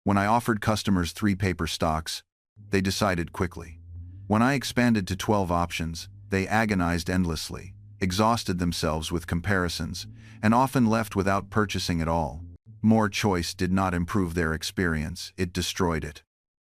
Speaker 1: When I offered customers 3 paper stocks, they decided quickly. When I expanded to 12 options, they agonized endlessly, exhausted themselves with comparisons, and often left without purchasing at all. More choice did not improve their experience, it destroyed it.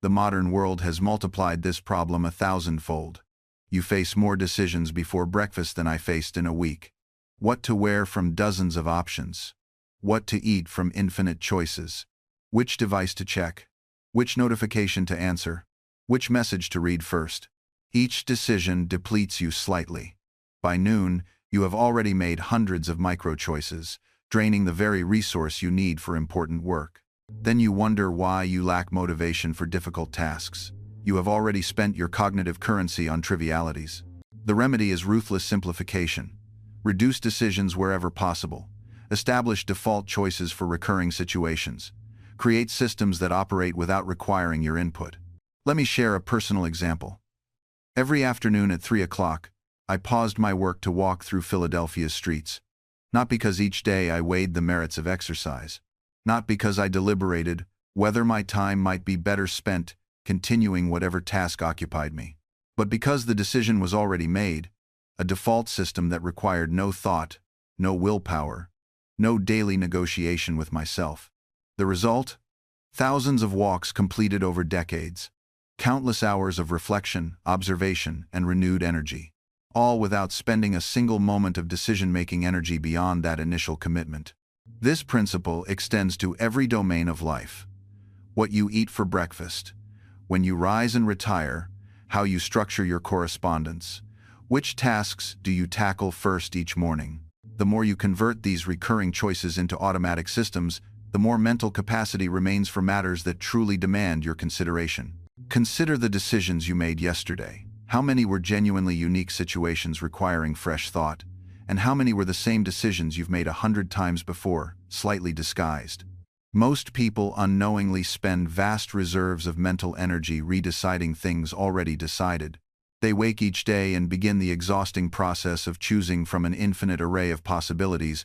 Speaker 1: The modern world has multiplied this problem 1,000-fold. You face more decisions before breakfast than I faced in a week. What to wear from dozens of options. What to eat from infinite choices. Which device to check. Which notification to answer. Which message to read first. Each decision depletes you slightly. By noon, you have already made hundreds of micro-choices, draining the very resource you need for important work. Then you wonder why you lack motivation for difficult tasks. You have already spent your cognitive currency on trivialities. The remedy is ruthless simplification. Reduce decisions wherever possible. Establish default choices for recurring situations. Create systems that operate without requiring your input. Let me share a personal example. Every afternoon at 3 o'clock, I paused my work to walk through Philadelphia's streets. Not because each day I weighed the merits of exercise. Not because I deliberated whether my time might be better spent continuing whatever task occupied me. But because the decision was already made, a default system that required no thought, no willpower, no daily negotiation with myself. The result? Thousands of walks completed over decades. Countless hours of reflection, observation, and renewed energy. All without spending a single moment of decision-making energy beyond that initial commitment. This principle extends to every domain of life. What you eat for breakfast, when you rise and retire, how you structure your correspondence, which tasks do you tackle first each morning. The more you convert these recurring choices into automatic systems, the more mental capacity remains for matters that truly demand your consideration. Consider the decisions you made yesterday. How many were genuinely unique situations requiring fresh thought? And how many were the same decisions you've made 100 times before, slightly disguised? Most people unknowingly spend vast reserves of mental energy redeciding things already decided. They wake each day and begin the exhausting process of choosing from an infinite array of possibilities,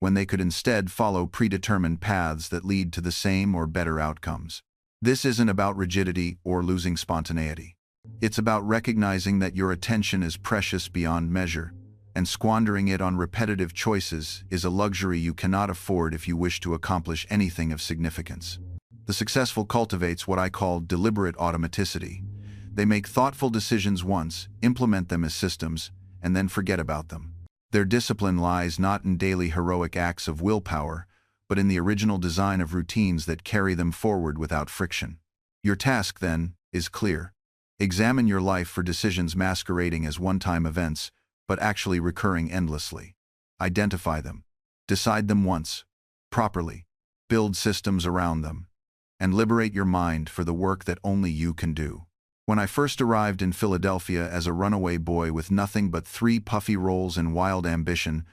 Speaker 1: when they could instead follow predetermined paths that lead to the same or better outcomes. This isn't about rigidity or losing spontaneity. It's about recognizing that your attention is precious beyond measure, and squandering it on repetitive choices is a luxury you cannot afford if you wish to accomplish anything of significance. The successful cultivates what I call deliberate automaticity. They make thoughtful decisions once, implement them as systems, and then forget about them. Their discipline lies not in daily heroic acts of willpower, but in the original design of routines that carry them forward without friction. Your task, then, is clear. Examine your life for decisions masquerading as one-time events, but actually recurring endlessly. Identify them. Decide them once, properly. Build systems around them. And liberate your mind for the work that only you can do. When I first arrived in Philadelphia as a runaway boy with nothing but 3 puffy rolls and wild ambition,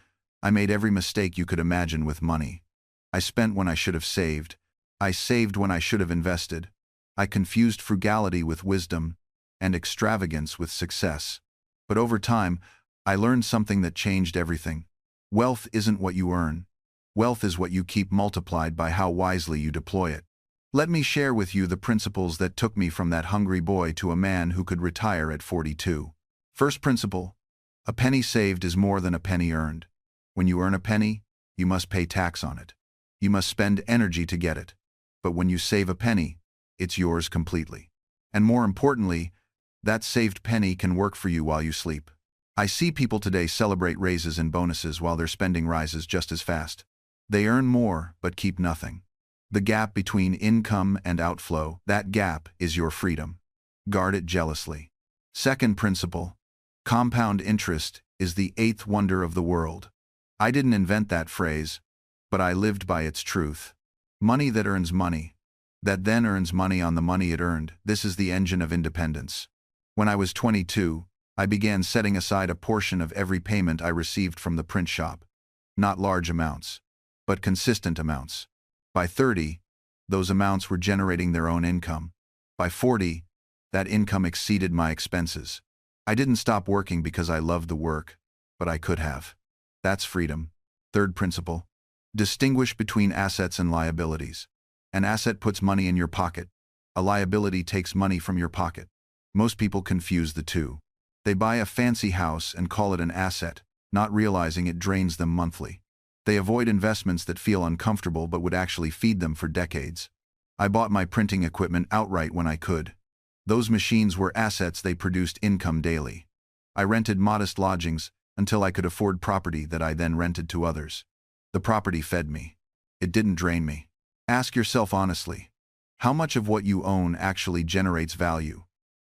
Speaker 1: I made every mistake you could imagine with money. I spent when I should have saved. I saved when I should have invested. I confused frugality with wisdom, and extravagance with success. But over time, I learned something that changed everything. Wealth isn't what you earn. Wealth is what you keep multiplied by how wisely you deploy it. Let me share with you the principles that took me from that hungry boy to a man who could retire at 42. First principle: a penny saved is more than a penny earned. When you earn a penny, you must pay tax on it. You must spend energy to get it. But when you save a penny, it's yours completely. And more importantly, that saved penny can work for you while you sleep. I see people today celebrate raises and bonuses while their spending rises just as fast. They earn more, but keep nothing. The gap between income and outflow, that gap is your freedom. Guard it jealously. Second principle: compound interest is the 8th wonder of the world. I didn't invent that phrase, but I lived by its truth. Money that earns money, that then earns money on the money it earned, this is the engine of independence. When I was 22, I began setting aside a portion of every payment I received from the print shop. Not large amounts, but consistent amounts. By 30, those amounts were generating their own income. By 40, that income exceeded my expenses. I didn't stop working because I loved the work, but I could have. That's freedom. Third principle. Distinguish between assets and liabilities. An asset puts money in your pocket. A liability takes money from your pocket. Most people confuse the two. They buy a fancy house and call it an asset, not realizing it drains them monthly. They avoid investments that feel uncomfortable but would actually feed them for decades. I bought my printing equipment outright when I could. Those machines were assets, they produced income daily. I rented modest lodgings until I could afford property that I then rented to others. The property fed me. It didn't drain me. Ask yourself honestly, how much of what you own actually generates value,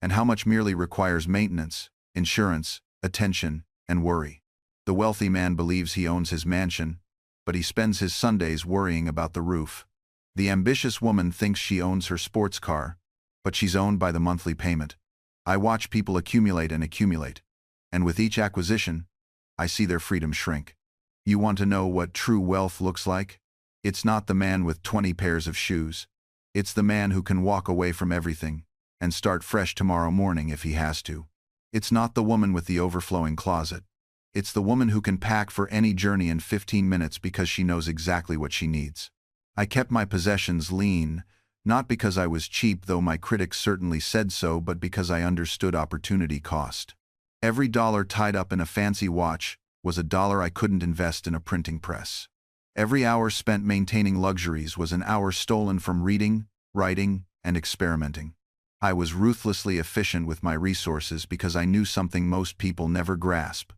Speaker 1: and how much merely requires maintenance, insurance, attention, and worry? The wealthy man believes he owns his mansion, but he spends his Sundays worrying about the roof. The ambitious woman thinks she owns her sports car, but she's owned by the monthly payment. I watch people accumulate, and with each acquisition, I see their freedom shrink. You want to know what true wealth looks like? It's not the man with 20 pairs of shoes. It's the man who can walk away from everything and start fresh tomorrow morning if he has to. It's not the woman with the overflowing closet. It's the woman who can pack for any journey in 15 minutes because she knows exactly what she needs. I kept my possessions lean, not because I was cheap, though my critics certainly said so, but because I understood opportunity cost. Every dollar tied up in a fancy watch was a dollar I couldn't invest in a printing press. Every hour spent maintaining luxuries was an hour stolen from reading, writing, and experimenting. I was ruthlessly efficient with my resources because I knew something most people never grasp.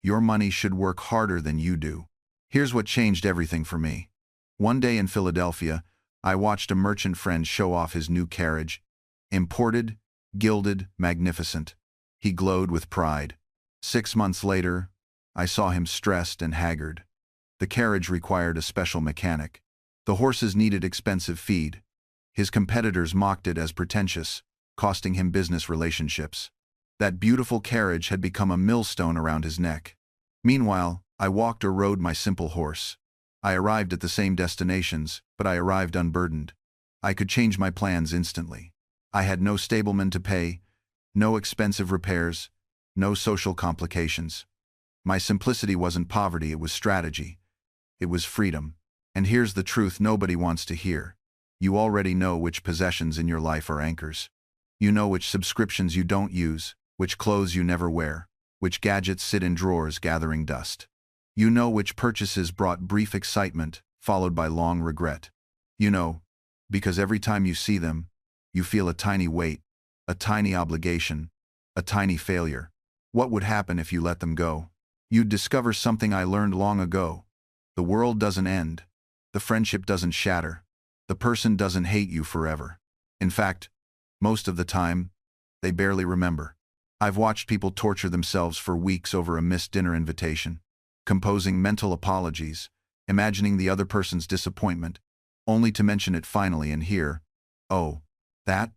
Speaker 1: Your money should work harder than you do. Here's what changed everything for me. One day in Philadelphia, I watched a merchant friend show off his new carriage. Imported, gilded, magnificent. He glowed with pride. 6 months later, I saw him stressed and haggard. The carriage required a special mechanic. The horses needed expensive feed. His competitors mocked it as pretentious, costing him business relationships. That beautiful carriage had become a millstone around his neck. Meanwhile, I walked or rode my simple horse. I arrived at the same destinations, but I arrived unburdened. I could change my plans instantly. I had no stableman to pay, no expensive repairs, no social complications. My simplicity wasn't poverty, it was strategy. It was freedom. And here's the truth nobody wants to hear. You already know which possessions in your life are anchors. You know which subscriptions you don't use, which clothes you never wear, which gadgets sit in drawers gathering dust. You know which purchases brought brief excitement, followed by long regret. You know, because every time you see them, you feel a tiny weight, a tiny obligation, a tiny failure. What would happen if you let them go? You'd discover something I learned long ago. The world doesn't end. The friendship doesn't shatter. The person doesn't hate you forever. In fact, most of the time, they barely remember. I've watched people torture themselves for weeks over a missed dinner invitation, composing mental apologies, imagining the other person's disappointment, only to mention it finally and hear, "Oh, that?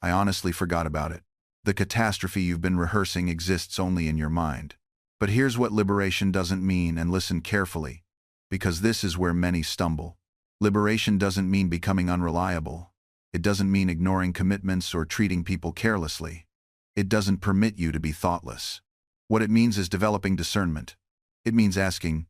Speaker 1: I honestly forgot about it." The catastrophe you've been rehearsing exists only in your mind. But here's what liberation doesn't mean, and listen carefully, because this is where many stumble. Liberation doesn't mean becoming unreliable. It doesn't mean ignoring commitments or treating people carelessly. It doesn't permit you to be thoughtless. What it means is developing discernment. It means asking,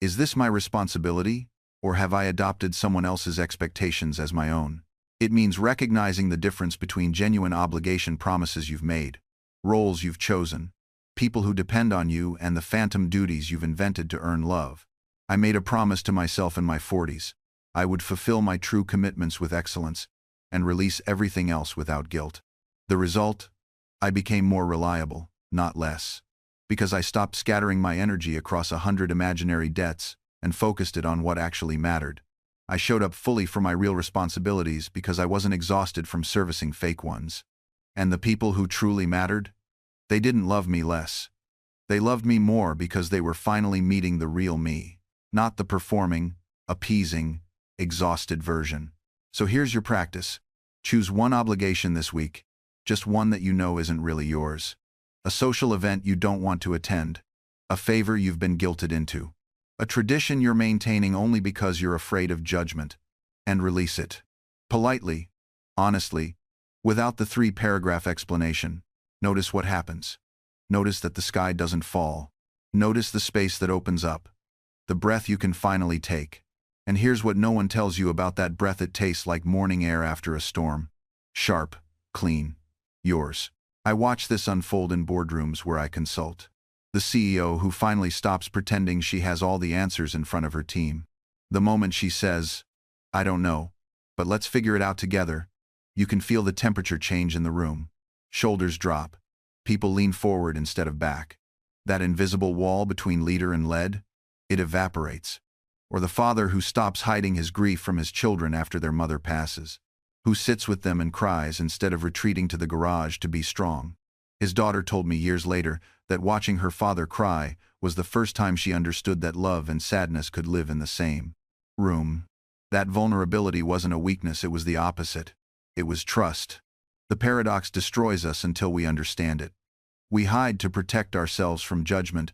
Speaker 1: is this my responsibility, or have I adopted someone else's expectations as my own? It means recognizing the difference between genuine obligation, promises you've made, roles you've chosen, people who depend on you, and the phantom duties you've invented to earn love. I made a promise to myself in my 40s. I would fulfill my true commitments with excellence and release everything else without guilt. The result? I became more reliable, not less. Because I stopped scattering my energy across 100 imaginary debts and focused it on what actually mattered. I showed up fully for my real responsibilities because I wasn't exhausted from servicing fake ones. And the people who truly mattered? They didn't love me less. They loved me more because they were finally meeting the real me, not the performing, appeasing, exhausted version. So here's your practice. Choose one obligation this week, just one that you know isn't really yours. A social event you don't want to attend. A favor you've been guilted into. A tradition you're maintaining only because you're afraid of judgment. And release it. Politely, honestly, without the 3-paragraph explanation. Notice what happens. Notice that the sky doesn't fall. Notice the space that opens up. The breath you can finally take. And here's what no one tells you about that breath: it tastes like morning air after a storm. Sharp, clean, yours. I watch this unfold in boardrooms where I consult. The CEO who finally stops pretending she has all the answers in front of her team. The moment she says, "I don't know, but let's figure it out together," you can feel the temperature change in the room. Shoulders drop. People lean forward instead of back. That invisible wall between leader and led, it evaporates. Or the father who stops hiding his grief from his children after their mother passes. Who sits with them and cries instead of retreating to the garage to be strong. His daughter told me years later that watching her father cry was the first time she understood that love and sadness could live in the same room. That vulnerability wasn't a weakness, it was the opposite. It was trust. The paradox destroys us until we understand it. We hide to protect ourselves from judgment,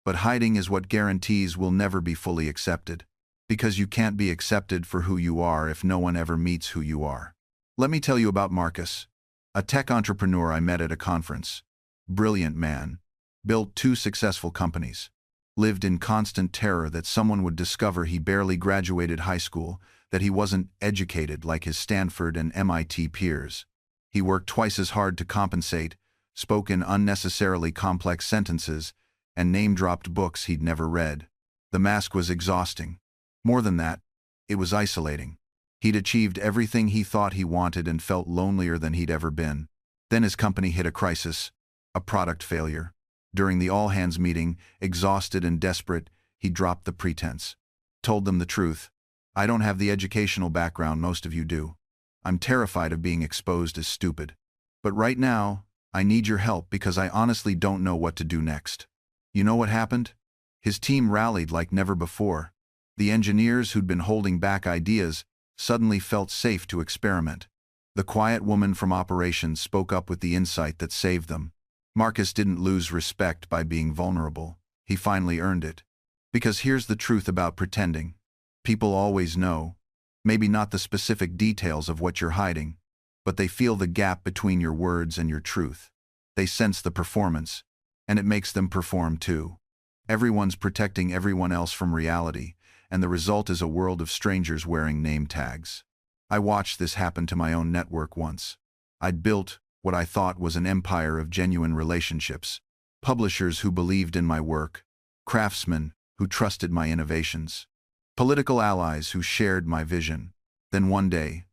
Speaker 1: but hiding is what guarantees we'll never be fully accepted. Because you can't be accepted for who you are if no one ever meets who you are. Let me tell you about Marcus, a tech entrepreneur I met at a conference. Brilliant man. Built 2 successful companies. Lived in constant terror that someone would discover he barely graduated high school, that he wasn't educated like his Stanford and MIT peers. He worked twice as hard to compensate, spoke in unnecessarily complex sentences, and name-dropped books he'd never read. The mask was exhausting. More than that, it was isolating. He'd achieved everything he thought he wanted and felt lonelier than he'd ever been. Then his company hit a crisis, a product failure. During the all-hands meeting, exhausted and desperate, he dropped the pretense. Told them the truth. "I don't have the educational background most of you do. I'm terrified of being exposed as stupid. But right now, I need your help because I honestly don't know what to do next." You know what happened? His team rallied like never before. The engineers who'd been holding back ideas suddenly felt safe to experiment. The quiet woman from operations spoke up with the insight that saved them. Marcus didn't lose respect by being vulnerable. He finally earned it. Because here's the truth about pretending. People always know, maybe not the specific details of what you're hiding, but they feel the gap between your words and your truth. They sense the performance, and it makes them perform too. Everyone's protecting everyone else from reality, and the result is a world of strangers wearing name tags. I watched this happen to my own network once. I'd built what I thought was an empire of genuine relationships. Publishers who believed in my work, craftsmen who trusted my innovations, political allies who shared my vision. Then one day,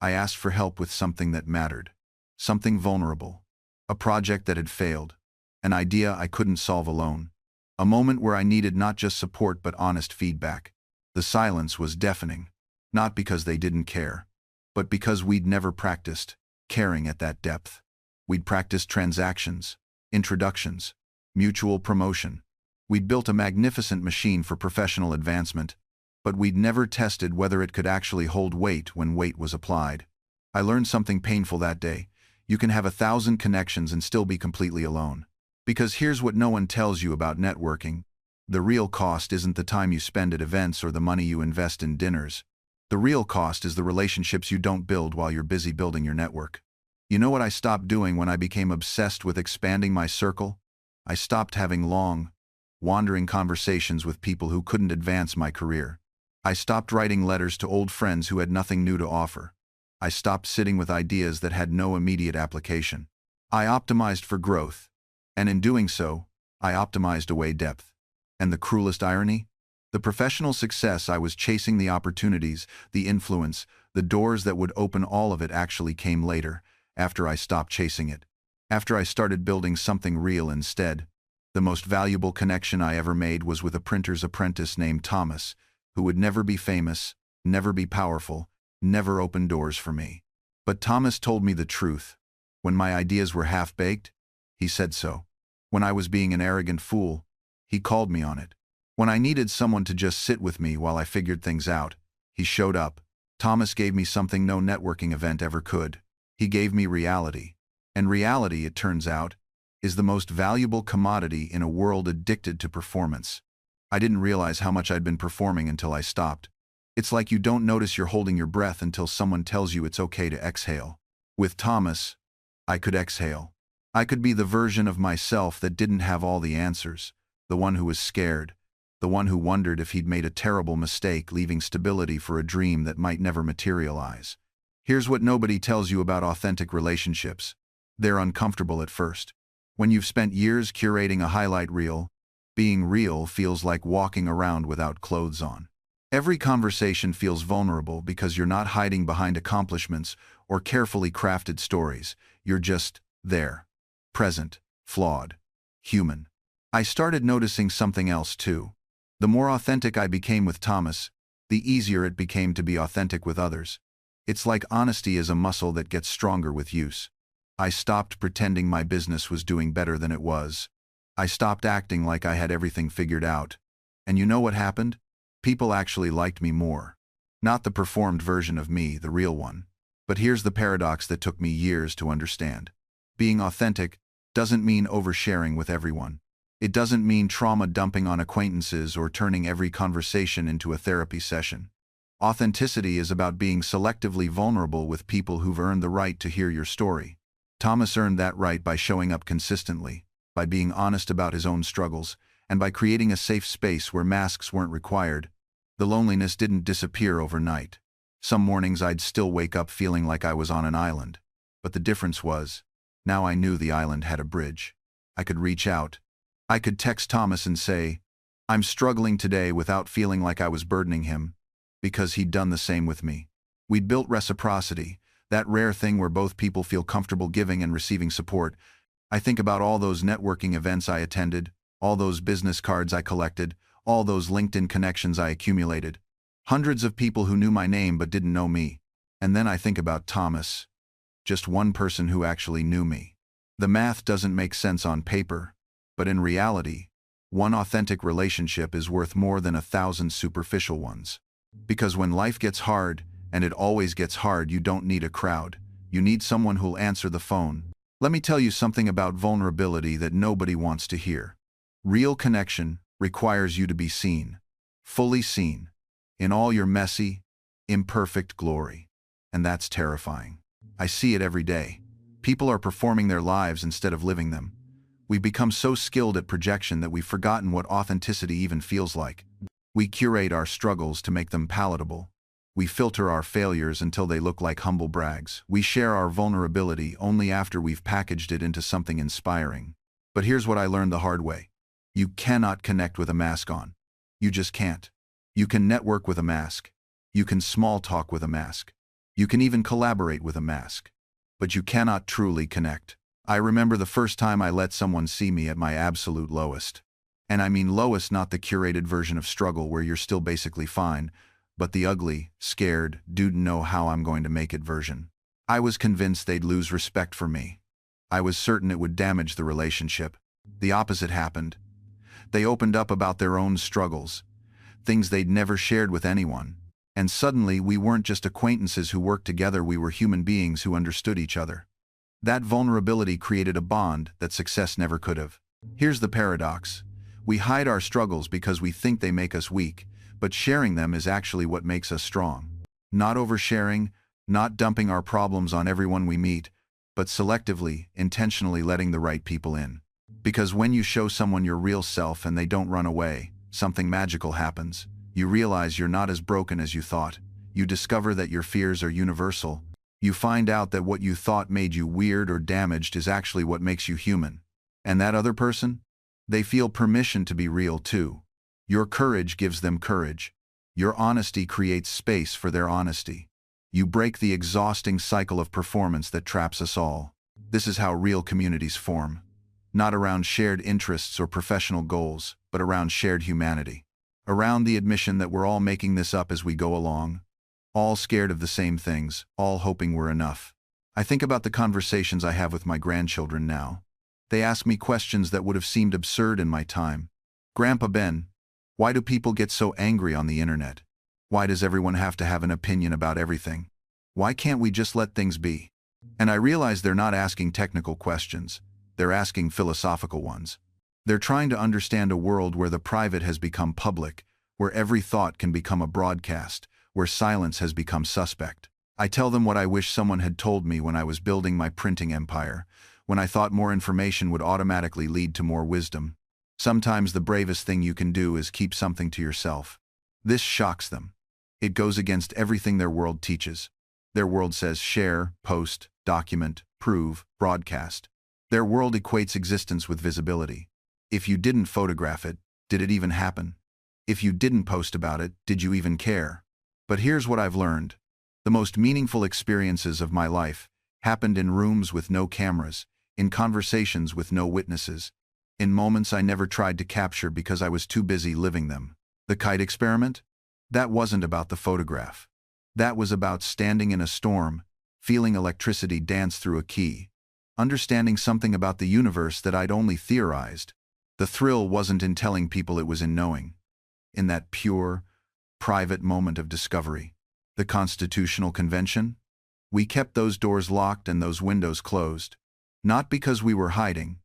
Speaker 1: I asked for help with something that mattered, something vulnerable, a project that had failed, an idea I couldn't solve alone, a moment where I needed not just support but honest feedback. The silence was deafening, not because they didn't care, but because we'd never practiced caring at that depth. We'd practiced transactions, introductions, mutual promotion. We'd built a magnificent machine for professional advancement, but we'd never tested whether it could actually hold weight when weight was applied. I learned something painful that day. You can have 1,000 connections and still be completely alone. Because here's what no one tells you about networking. The real cost isn't the time you spend at events or the money you invest in dinners. The real cost is the relationships you don't build while you're busy building your network. You know what I stopped doing when I became obsessed with expanding my circle? I stopped having long, wandering conversations with people who couldn't advance my career. I stopped writing letters to old friends who had nothing new to offer. I stopped sitting with ideas that had no immediate application. I optimized for growth, and in doing so, I optimized away depth. And the cruelest irony? The professional success I was chasing, the opportunities, the influence, the doors that would open all of it actually came later, after I stopped chasing it. After I started building something real instead. The most valuable connection I ever made was with a printer's apprentice named Thomas, who would never be famous, never be powerful, never open doors for me. But Thomas told me the truth. When my ideas were half-baked, he said so. When I was being an arrogant fool, he called me on it. When I needed someone to just sit with me while I figured things out, he showed up. Thomas gave me something no networking event ever could. He gave me reality. And reality, it turns out, is the most valuable commodity in a world addicted to performance. I didn't realize how much I'd been performing until I stopped. It's like you don't notice you're holding your breath until someone tells you it's okay to exhale. With Thomas, I could exhale. I could be the version of myself that didn't have all the answers, the one who was scared, the one who wondered if he'd made a terrible mistake leaving stability for a dream that might never materialize. Here's what nobody tells you about authentic relationships. They're uncomfortable at first. When you've spent years curating a highlight reel, being real feels like walking around without clothes on. Every conversation feels vulnerable because you're not hiding behind accomplishments or carefully crafted stories. You're just there. Present, flawed, human. I started noticing something else too. The more authentic I became with Thomas, the easier it became to be authentic with others. It's like honesty is a muscle that gets stronger with use. I stopped pretending my business was doing better than it was. I stopped acting like I had everything figured out. And you know what happened? People actually liked me more. Not the performed version of me, the real one. But here's the paradox that took me years to understand. Being authentic doesn't mean oversharing with everyone. It doesn't mean trauma dumping on acquaintances or turning every conversation into a therapy session. Authenticity is about being selectively vulnerable with people who've earned the right to hear your story. Thomas earned that right by showing up consistently, by being honest about his own struggles, and by creating a safe space where masks weren't required. The loneliness didn't disappear overnight. Some mornings I'd still wake up feeling like I was on an island. But the difference was, now I knew the island had a bridge. I could reach out. I could text Thomas and say, "I'm struggling today," without feeling like I was burdening him, because he'd done the same with me. We'd built reciprocity, that rare thing where both people feel comfortable giving and receiving support. I think about all those networking events I attended, all those business cards I collected, all those LinkedIn connections I accumulated. Hundreds of people who knew my name but didn't know me. And then I think about Thomas. Just one person who actually knew me. The math doesn't make sense on paper, but in reality, one authentic relationship is worth more than 1,000 superficial ones. Because when life gets hard, and it always gets hard, you don't need a crowd. You need someone who'll answer the phone. Let me tell you something about vulnerability that nobody wants to hear. Real connection requires you to be seen, fully seen, in all your messy, imperfect glory. And that's terrifying. I see it every day. People are performing their lives instead of living them. We've become so skilled at projection that we've forgotten what authenticity even feels like. We curate our struggles to make them palatable. We filter our failures until they look like humble brags. We share our vulnerability only after we've packaged it into something inspiring. But here's what I learned the hard way. You cannot connect with a mask on. You just can't. You can network with a mask. You can small talk with a mask. You can even collaborate with a mask. But you cannot truly connect. I remember the first time I let someone see me at my absolute lowest. And I mean lowest, not the curated version of struggle where you're still basically fine, but the ugly, scared, "don't know how I'm going to make it" version. I was convinced they'd lose respect for me. I was certain it would damage the relationship. The opposite happened. They opened up about their own struggles, things they'd never shared with anyone. And suddenly we weren't just acquaintances who worked together, we were human beings who understood each other. That vulnerability created a bond that success never could have. Here's the paradox. We hide our struggles because we think they make us weak, but sharing them is actually what makes us strong. Not oversharing, not dumping our problems on everyone we meet, but selectively, intentionally letting the right people in. Because when you show someone your real self and they don't run away, something magical happens. You realize you're not as broken as you thought. You discover that your fears are universal. You find out that what you thought made you weird or damaged is actually what makes you human. And that other person? They feel permission to be real too. Your courage gives them courage. Your honesty creates space for their honesty. You break the exhausting cycle of performance that traps us all. This is how real communities form. Not around shared interests or professional goals, but around shared humanity. Around the admission that we're all making this up as we go along. All scared of the same things, all hoping we're enough. I think about the conversations I have with my grandchildren now. They ask me questions that would have seemed absurd in my time. "Grandpa Ben, Why do people get so angry on the internet? Why does everyone have to have an opinion about everything? Why can't we just let things be? And I realize they're not asking technical questions. They're asking philosophical ones. They're trying to understand a world where the private has become public, where every thought can become a broadcast, where silence has become suspect. I tell them what I wish someone had told me when I was building my printing empire, when I thought more information would automatically lead to more wisdom. Sometimes the bravest thing you can do is keep something to yourself. This shocks them. It goes against everything their world teaches. Their world says share, post, document, prove, broadcast. Their world equates existence with visibility. If you didn't photograph it, did it even happen? If you didn't post about it, did you even care? But here's what I've learned. The most meaningful experiences of my life happened in rooms with no cameras, in conversations with no witnesses, in moments I never tried to capture because I was too busy living them. The kite experiment? That wasn't about the photograph. That was about standing in a storm, feeling electricity dance through a key, understanding something about the universe that I'd only theorized. The thrill wasn't in telling people, it was in knowing. In that pure, private moment of discovery. The Constitutional Convention? We kept those doors locked and those windows closed. Not because we were hiding,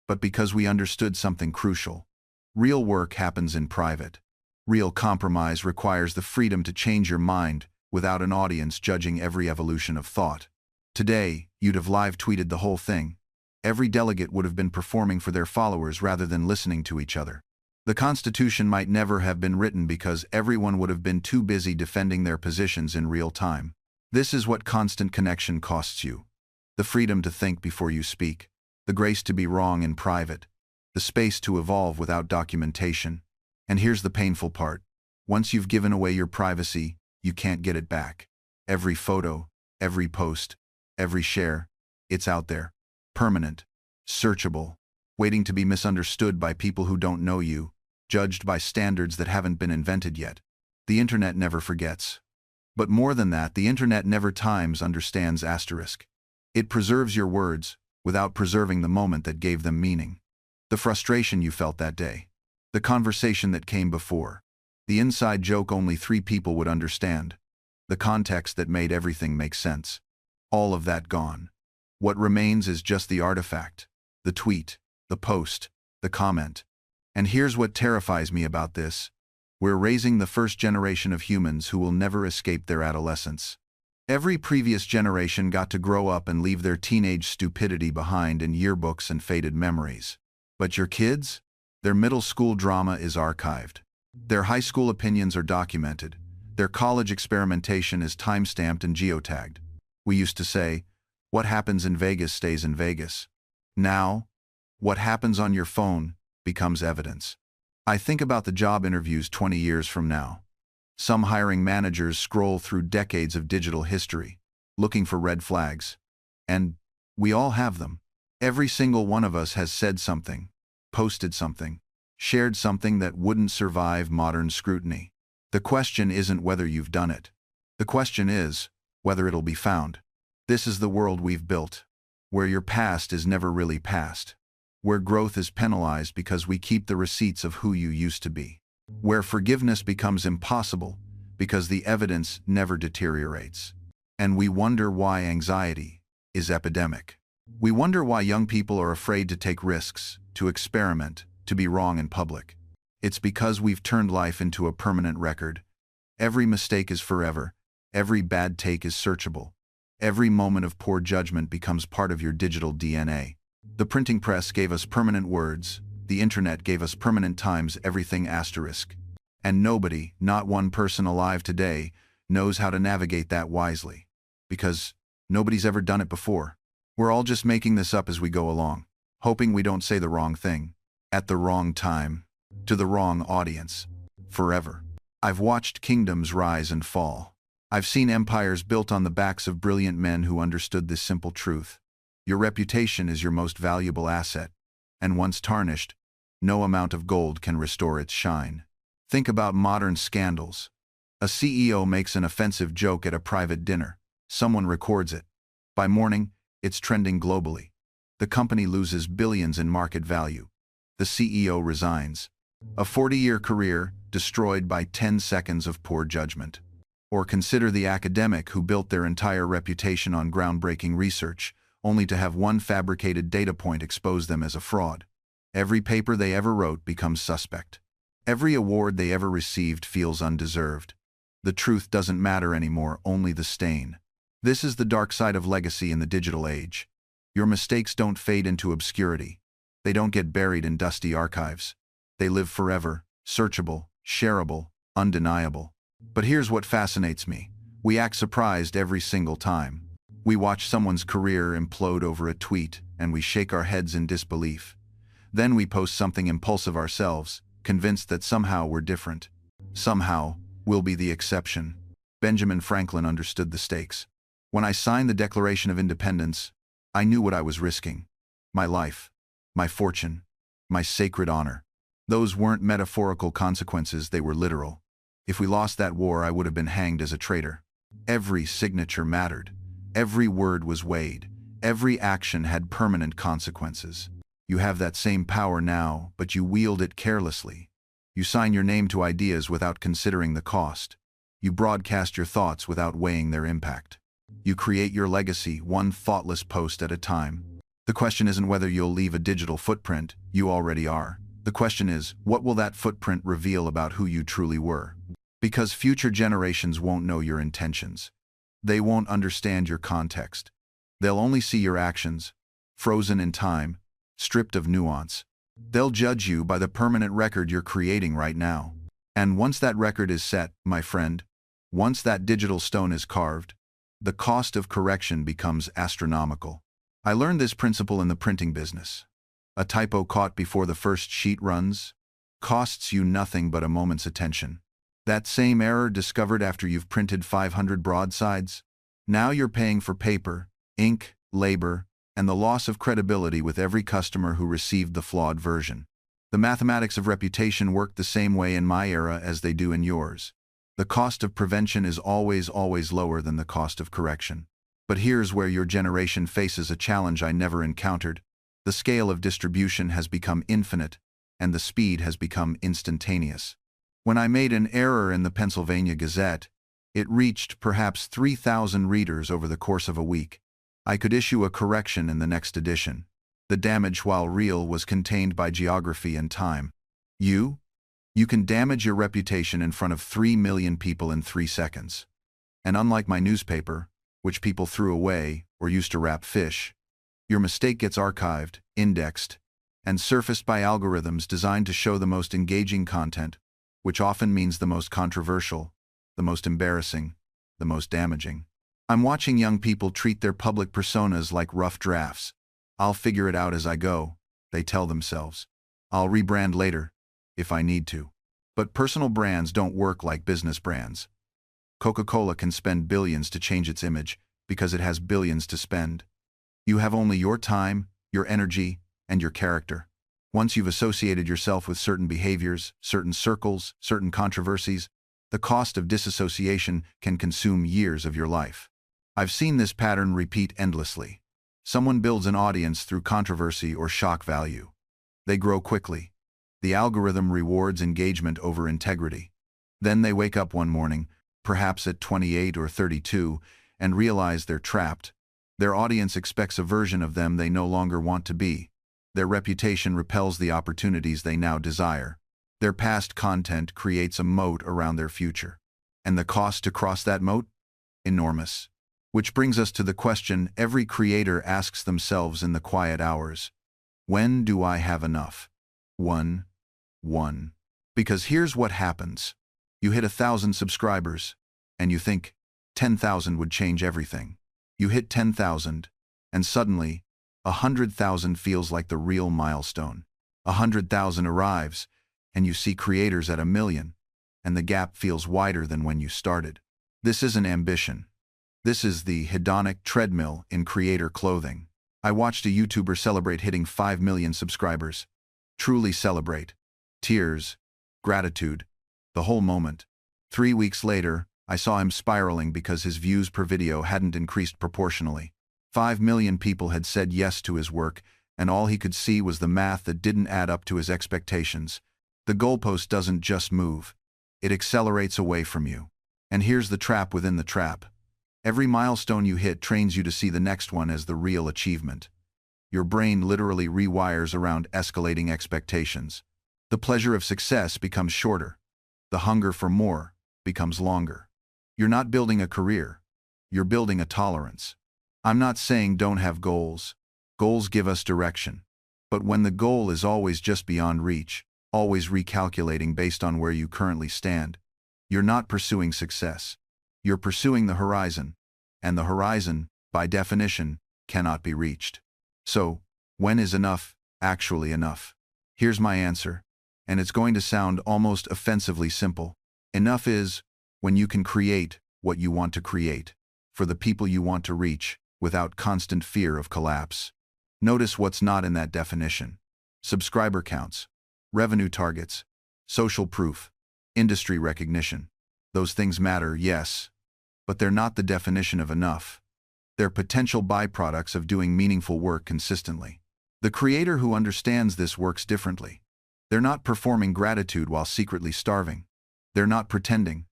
Speaker 1: but because we understood something crucial. Real work happens in private. Real compromise requires the freedom to change your mind without an audience judging every evolution of thought. Today, you'd have live tweeted the whole thing. Every delegate would have been performing for their followers rather than listening to each other. The Constitution might never have been written because everyone would have been too busy defending their positions in real time. This is what constant connection costs you. The freedom to think before you speak, the grace to be wrong in private, the space to evolve without documentation. And here's the painful part. Once you've given away your privacy, you can't get it back. Every photo, every post, every share, it's out there. Permanent, searchable, waiting to be misunderstood by people who don't know you, judged by standards that haven't been invented yet. The internet never forgets. But more than that, the internet never times understands asterisk. It preserves your words without preserving the moment that gave them meaning. The frustration you felt that day. The conversation that came before. The inside joke only 3 people would understand. The context that made everything make sense. All of that gone. What remains is just the artifact, the tweet, the post, the comment. And here's what terrifies me about this. We're raising the first generation of humans who will never escape their adolescence. Every previous generation got to grow up and leave their teenage stupidity behind in yearbooks and faded memories. But your kids? Their middle school drama is archived. Their high school opinions are documented. Their college experimentation is time-stamped and geotagged. We used to say, what happens in Vegas stays in Vegas. Now, what happens on your phone becomes evidence. I think about the job interviews 20 years from now. Some hiring managers scroll through decades of digital history, looking for red flags. And we all have them. Every single one of us has said something, posted something, shared something that wouldn't survive modern scrutiny. The question isn't whether you've done it. The question is whether it'll be found. This is the world we've built, where your past is never really past, where growth is penalized because we keep the receipts of who you used to be, where forgiveness becomes impossible because the evidence never deteriorates. And we wonder why anxiety is epidemic. We wonder why young people are afraid to take risks, to experiment, to be wrong in public. It's because we've turned life into a permanent record. Every mistake is forever. Every bad take is searchable. Every moment of poor judgment becomes part of your digital DNA. The printing press gave us permanent words. The internet gave us permanent times everything asterisk. And nobody, not one person alive today, knows how to navigate that wisely. Because nobody's ever done it before. We're all just making this up as we go along, hoping we don't say the wrong thing, at the wrong time, to the wrong audience, forever. I've watched kingdoms rise and fall. I've seen empires built on the backs of brilliant men who understood this simple truth. Your reputation is your most valuable asset, and once tarnished, no amount of gold can restore its shine. Think about modern scandals. A CEO makes an offensive joke at a private dinner. Someone records it. By morning, it's trending globally. The company loses billions in market value. The CEO resigns. A 40-year career destroyed by 10 seconds of poor judgment. Or consider the academic who built their entire reputation on groundbreaking research, only to have one fabricated data point expose them as a fraud. Every paper they ever wrote becomes suspect. Every award they ever received feels undeserved. The truth doesn't matter anymore, only the stain. This is the dark side of legacy in the digital age. Your mistakes don't fade into obscurity. They don't get buried in dusty archives. They live forever, searchable, shareable, undeniable. But here's what fascinates me. We act surprised every single time. We watch someone's career implode over a tweet, and we shake our heads in disbelief. Then we post something impulsive ourselves, convinced that somehow we're different. Somehow, we'll be the exception. Benjamin Franklin understood the stakes. When I signed the Declaration of Independence, I knew what I was risking. My life, my fortune, my sacred honor. Those weren't metaphorical consequences, they were literal. If we lost that war, I would have been hanged as a traitor. Every signature mattered. Every word was weighed. Every action had permanent consequences. You have that same power now, but you wield it carelessly. You sign your name to ideas without considering the cost. You broadcast your thoughts without weighing their impact. You create your legacy one thoughtless post at a time. The question isn't whether you'll leave a digital footprint, you already are. The question is, what will that footprint reveal about who you truly were? Because future generations won't know your intentions. They won't understand your context. They'll only see your actions, frozen in time, stripped of nuance. They'll judge you by the permanent record you're creating right now. And once that record is set, my friend, once that digital stone is carved, the cost of correction becomes astronomical. I learned this principle in the printing business. A typo caught before the first sheet runs costs you nothing but a moment's attention. That same error discovered after you've printed 500 broadsides, now you're paying for paper, ink, labor, and the loss of credibility with every customer who received the flawed version. The mathematics of reputation work the same way in my era as they do in yours. The cost of prevention is always lower than the cost of correction. But here's where your generation faces a challenge I never encountered. The scale of distribution has become infinite, and the speed has become instantaneous. When I made an error in the Pennsylvania Gazette, it reached perhaps 3,000 readers over the course of a week. I could issue a correction in the next edition. The damage, while real, was contained by geography and time. You can damage your reputation in front of 3 million people in 3 seconds. And unlike my newspaper, which people threw away or used to wrap fish, your mistake gets archived, indexed, and surfaced by algorithms designed to show the most engaging content, which often means the most controversial, the most embarrassing, the most damaging. I'm watching young people treat their public personas like rough drafts. I'll figure it out as I go, they tell themselves. I'll rebrand later, if I need to. But personal brands don't work like business brands. Coca-Cola can spend billions to change its image because it has billions to spend. You have only your time, your energy, and your character. Once you've associated yourself with certain behaviors, certain circles, certain controversies, the cost of disassociation can consume years of your life. I've seen this pattern repeat endlessly. Someone builds an audience through controversy or shock value. They grow quickly. The algorithm rewards engagement over integrity. Then they wake up one morning, perhaps at 28 or 32, and realize they're trapped. Their audience expects a version of them they no longer want to be. Their reputation repels the opportunities they now desire. Their past content creates a moat around their future. And the cost to cross that moat? Enormous. Which brings us to the question every creator asks themselves in the quiet hours. When do I have enough? One. Because here's what happens. You hit 1,000 subscribers, and you think 10,000 would change everything. You hit 10,000, and suddenly, 100,000 feels like the real milestone. 100,000 arrives, and you see creators at 1 million, and the gap feels wider than when you started. This isn't ambition. This is the hedonic treadmill in creator clothing. I watched a YouTuber celebrate hitting 5 million subscribers. Truly celebrate. Tears, gratitude, the whole moment. 3 weeks later, I saw him spiraling because his views per video hadn't increased proportionally. 5 million people had said yes to his work, and all he could see was the math that didn't add up to his expectations. The goalpost doesn't just move. It accelerates away from you. And here's the trap within the trap. Every milestone you hit trains you to see the next one as the real achievement. Your brain literally rewires around escalating expectations. The pleasure of success becomes shorter. The hunger for more becomes longer. You're not building a career. You're building a tolerance. I'm not saying don't have goals. Goals give us direction. But when the goal is always just beyond reach, always recalculating based on where you currently stand, you're not pursuing success. You're pursuing the horizon. And the horizon, by definition, cannot be reached. So, when is enough actually enough? Here's my answer, and it's going to sound almost offensively simple. Enough is when you can create what you want to create, for the people you want to reach, without constant fear of collapse. Notice what's not in that definition. Subscriber counts, revenue targets, social proof, industry recognition. Those things matter, yes, but they're not the definition of enough. They're potential byproducts of doing meaningful work consistently. The creator who understands this works differently. They're not performing gratitude while secretly starving. They're not pretending.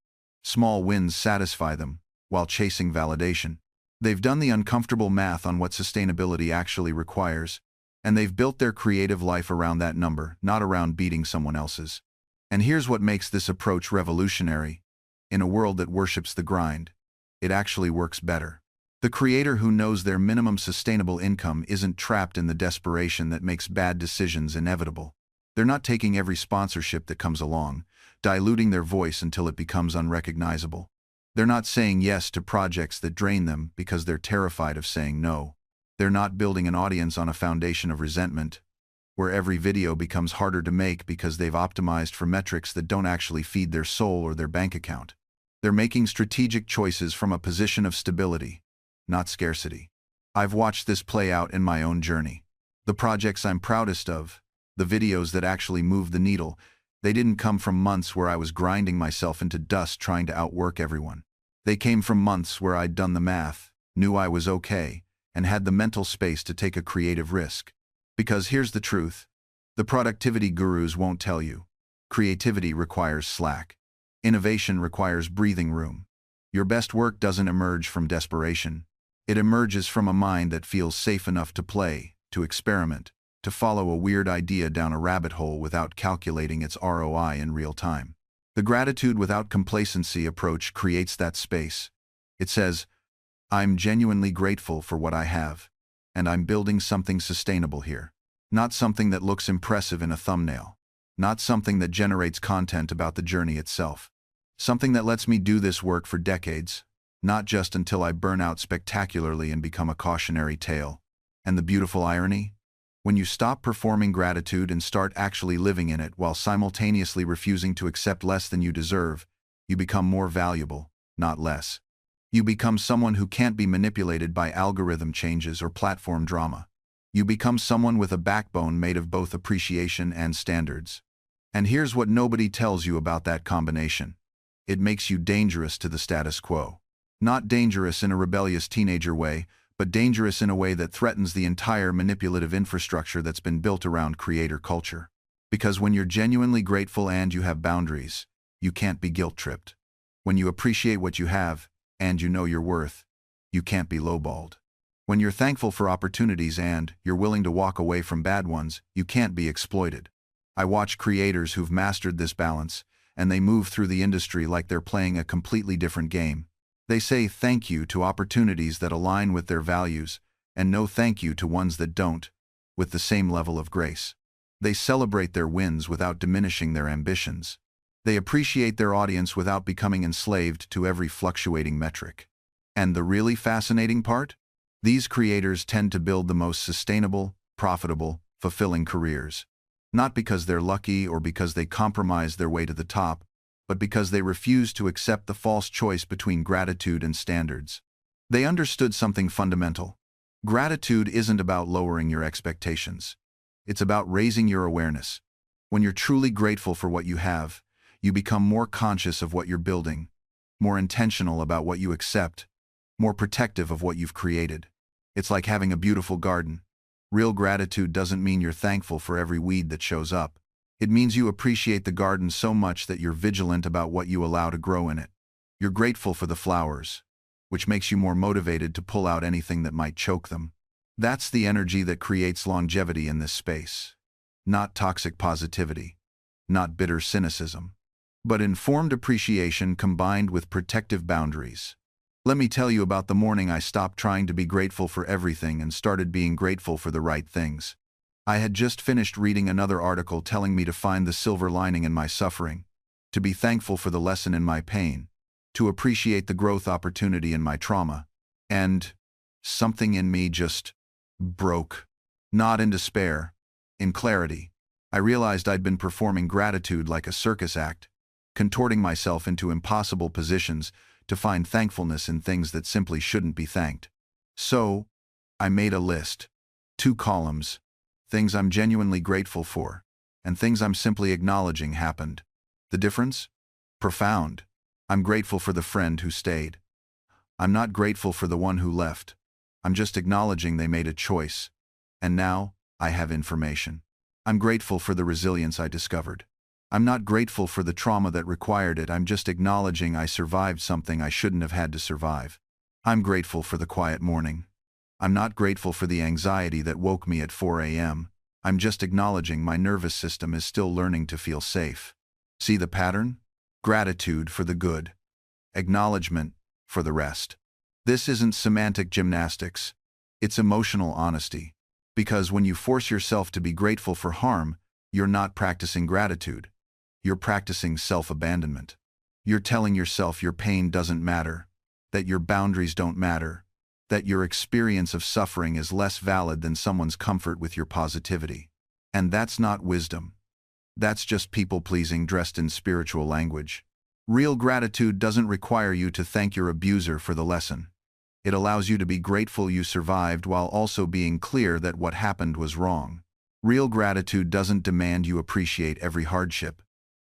Speaker 1: Small wins satisfy them, while chasing validation. They've done the uncomfortable math on what sustainability actually requires, and they've built their creative life around that number, not around beating someone else's. And here's what makes this approach revolutionary. In a world that worships the grind, it actually works better. The creator who knows their minimum sustainable income isn't trapped in the desperation that makes bad decisions inevitable. They're not taking every sponsorship that comes along, diluting their voice until it becomes unrecognizable. They're not saying yes to projects that drain them because they're terrified of saying no. They're not building an audience on a foundation of resentment, where every video becomes harder to make because they've optimized for metrics that don't actually feed their soul or their bank account. They're making strategic choices from a position of stability, not scarcity. I've watched this play out in my own journey. The projects I'm proudest of, the videos that actually move the needle, they didn't come from months where I was grinding myself into dust trying to outwork everyone. They came from months where I'd done the math, knew I was okay, and had the mental space to take a creative risk. Because here's the truth. The productivity gurus won't tell you. Creativity requires slack. Innovation requires breathing room. Your best work doesn't emerge from desperation. It emerges from a mind that feels safe enough to play, to experiment, to follow a weird idea down a rabbit hole without calculating its ROI in real time. The gratitude without complacency approach creates that space. It says, I'm genuinely grateful for what I have, and I'm building something sustainable here. Not something that looks impressive in a thumbnail. Not something that generates content about the journey itself. Something that lets me do this work for decades, not just until I burn out spectacularly and become a cautionary tale. And the beautiful irony? When you stop performing gratitude and start actually living in it while simultaneously refusing to accept less than you deserve, you become more valuable, not less. You become someone who can't be manipulated by algorithm changes or platform drama. You become someone with a backbone made of both appreciation and standards. And here's what nobody tells you about that combination. It makes you dangerous to the status quo. Not dangerous in a rebellious teenager way, but dangerous in a way that threatens the entire manipulative infrastructure that's been built around creator culture. Because when you're genuinely grateful and you have boundaries, you can't be guilt-tripped. When you appreciate what you have, and you know your worth, you can't be lowballed. When you're thankful for opportunities and you're willing to walk away from bad ones, you can't be exploited. I watch creators who've mastered this balance, and they move through the industry like they're playing a completely different game. They say thank you to opportunities that align with their values, and no thank you to ones that don't, with the same level of grace. They celebrate their wins without diminishing their ambitions. They appreciate their audience without becoming enslaved to every fluctuating metric. And the really fascinating part? These creators tend to build the most sustainable, profitable, fulfilling careers. Not because they're lucky or because they compromise their way to the top, but because they refuse to accept the false choice between gratitude and standards. They understood something fundamental. Gratitude isn't about lowering your expectations. It's about raising your awareness. When you're truly grateful for what you have, you become more conscious of what you're building, more intentional about what you accept, more protective of what you've created. It's like having a beautiful garden. Real gratitude doesn't mean you're thankful for every weed that shows up. It means you appreciate the garden so much that you're vigilant about what you allow to grow in it. You're grateful for the flowers, which makes you more motivated to pull out anything that might choke them. That's the energy that creates longevity in this space. Not toxic positivity, not bitter cynicism, but informed appreciation combined with protective boundaries. Let me tell you about the morning I stopped trying to be grateful for everything and started being grateful for the right things. I had just finished reading another article telling me to find the silver lining in my suffering, to be thankful for the lesson in my pain, to appreciate the growth opportunity in my trauma, and something in me just broke. Not in despair, in clarity. I realized I'd been performing gratitude like a circus act, contorting myself into impossible positions to find thankfulness in things that simply shouldn't be thanked. So, I made a list. 2 columns. Things I'm genuinely grateful for, and things I'm simply acknowledging happened. The difference? Profound. I'm grateful for the friend who stayed. I'm not grateful for the one who left. I'm just acknowledging they made a choice. And now, I have information. I'm grateful for the resilience I discovered. I'm not grateful for the trauma that required it. I'm just acknowledging I survived something I shouldn't have had to survive. I'm grateful for the quiet morning. I'm not grateful for the anxiety that woke me at 4 a.m. I'm just acknowledging my nervous system is still learning to feel safe. See the pattern? Gratitude for the good. Acknowledgement for the rest. This isn't semantic gymnastics. It's emotional honesty. Because when you force yourself to be grateful for harm, you're not practicing gratitude. You're practicing self-abandonment. You're telling yourself your pain doesn't matter, that your boundaries don't matter, that your experience of suffering is less valid than someone's comfort with your positivity. And that's not wisdom. That's just people-pleasing dressed in spiritual language. Real gratitude doesn't require you to thank your abuser for the lesson. It allows you to be grateful you survived while also being clear that what happened was wrong. Real gratitude doesn't demand you appreciate every hardship.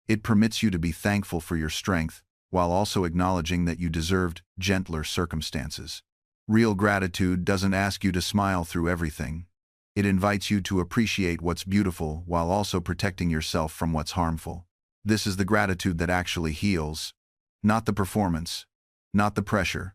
Speaker 1: It permits you to be thankful for your strength, while also acknowledging that you deserved gentler circumstances. Real gratitude doesn't ask you to smile through everything. It invites you to appreciate what's beautiful while also protecting yourself from what's harmful. This is the gratitude that actually heals. Not the performance, not the pressure,